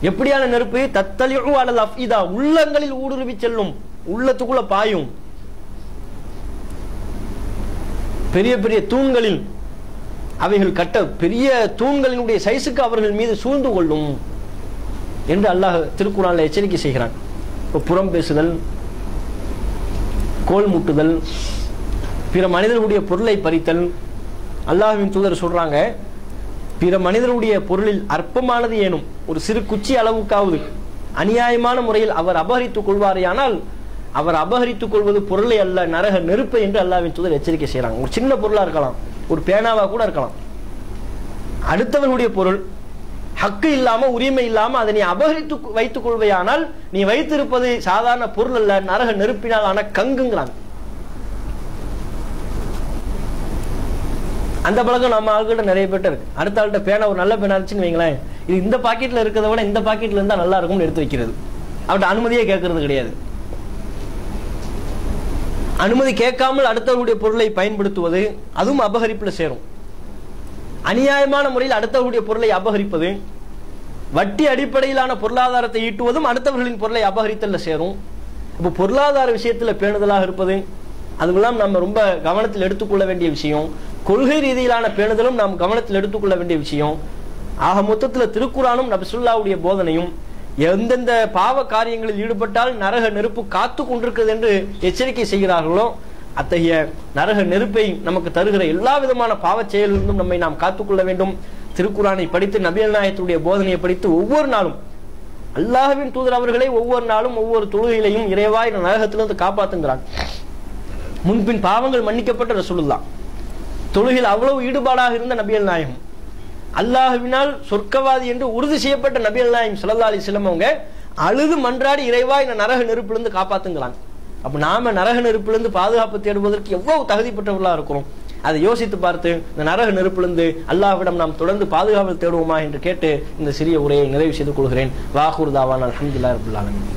S1: எப்படியான நெருப்பு? தத்தலிஉ அலல் அஃபிதா, உள்ளங்களில் ஊடுருவி செல்லும், உள்ளத்துக்குள்ள பாயும். பெரிய பெரிய தூண்களில் அவைகள் கட்ட, பெரிய தூண்களினுடைய சைஸுக்கு அவர்கள் மீது சூழ்ந்து கொள்ளும் என்று அல்லாஹ் திருக்குர்ஆனில் எச்சரிக்கை செய்கிறான். புறம் பேசுதல், கோல் முட்டுதல், பிற மனிதர்களுடைய பொருளை பறித்தல். அல்லாஹ்வின் தூதர் சொல்றாங்க, பிற மனிதருடைய பொருளில் அற்பமானது ஏனும் ஒரு சிறு குச்சி அளவுக்காவது அநியாயமான முறையில் அவர் அபகரித்துக் கொள்வாரையானால் அவர் அபகரித்துக் கொள்வது பொருளை அல்ல, நரக நெருப்பை என்று அல்லாஹ்வின் தூதர் எச்சரிக்கை செய்யறாங்க. ஒரு சின்ன பொருளா இருக்கலாம், ஒரு பேனாவா கூட இருக்கலாம். அடுத்தவர்களுடைய பொருள் ஹக்கு இல்லாம, உரிமை இல்லாம அதை நீ அபகரித்து வைத்துக் கொள்வையானால் நீ வைத்திருப்பது சாதாரண பொருள் அல்ல, நரக நெருப்பினால் ஆன கங்குங்கிறாங்க. அந்த பழக்கம் நம்ம ஆள்கிட்ட நிறைய பேர் இருக்கு. அடுத்த ஆள்கிட்ட பேனா, ஒரு நல்ல பேனா இருந்துச்சுன்னு வைங்களேன், இது இந்த பாக்கெட்ல இருக்கிறத விட இந்த பாக்கெட்ல இருந்தா நல்லா இருக்கும்னு எடுத்து வைக்கிறது. அவர்கிட்ட அனுமதியே கேட்கறது கிடையாது. அனுமதி கேட்காமல் அடுத்தவர்களுடைய பொருளை பயன்படுத்துவது அதுவும் அபகரிப்புல சேரும். அநியாயமான முறையில் அடுத்தவர்களுடைய பொருளை அபகரிப்பது, வட்டி அடிப்படையிலான பொருளாதாரத்தை ஈட்டுவதும் அடுத்தவர்களின் பொருளை அபகரித்தல்ல சேரும். இப்போ பொருளாதார விஷயத்துல பேணுதலாக இருப்பது அதுவெல்லாம் நம்ம ரொம்ப கவனத்தில் எடுத்துக்கொள்ள வேண்டிய விஷயம். கொள்கை ரீதியிலான பேணுதலும் நாம் கவனத்தில் எடுத்துக்கொள்ள வேண்டிய விஷயம். ஆக மொத்தத்தில் திருக்குர்ஆனும் நபிசுல்லாவுடைய போதனையும் எந்தெந்த பாவ காரியங்களில் ஈடுபட்டால் நரக நெருப்பு காத்து கொண்டிருக்கிறது என்று எச்சரிக்கை செய்கிறார்களோ அத்தகைய நரக நெருப்பை நமக்கு தருகிற எல்லா விதமான பாவ செயலிலிருந்தும் நம்மை நாம் காத்துக்கொள்ள வேண்டும். திருக்குர்ஆனை படித்து, நபிகள் நாயகத்துடைய போதனையை படித்து ஒவ்வொரு நாளும் அல்லாஹ்வின் தூதர் அவர்களே ஒவ்வொரு நாளும் ஒவ்வொரு தொழுகையிலையும் இறைவாய் நரகத்திலிருந்து காப்பாத்துங்கிறான். முன்பின் பாவங்கள் மன்னிக்கப்பட்ட ரசூலுல்லாஹ், தொழுகையில் அவ்வளவு ஈடுபாடாக இருந்த நபிகள் நாயகம், அல்லாஹ்வினால் சொர்க்கவாதி என்று உறுதி செய்யப்பட்ட நபிகள் நாயகம் ஸல்லல்லாஹு அலைஹி வஸல்லம் அவங்க அழுது மன்றாடி இறைவாய் நரக நெருப்பிலிருந்து காப்பாத்துங்கிறாங்க. அப்ப நாம நரக நெருப்பிலிருந்து பாதுகாப்பு தேடுவதற்கு எவ்வளவு தகுதிப்பட்டவர்களா இருக்கிறோம் அதை யோசித்து பார்த்து இந்த நரக நெருப்பிலிருந்து அல்லாஹ்விடம் நாம் தொடர்ந்து பாதுகாப்பு தேடுவோமா என்று கேட்டு இந்த சிறிய உரையை நிறைவு செய்து கொள்கிறேன். வாஹூர் தாவான் அல்ஹம்துலில்லாஹி ரப்பில் ஆலமீன்.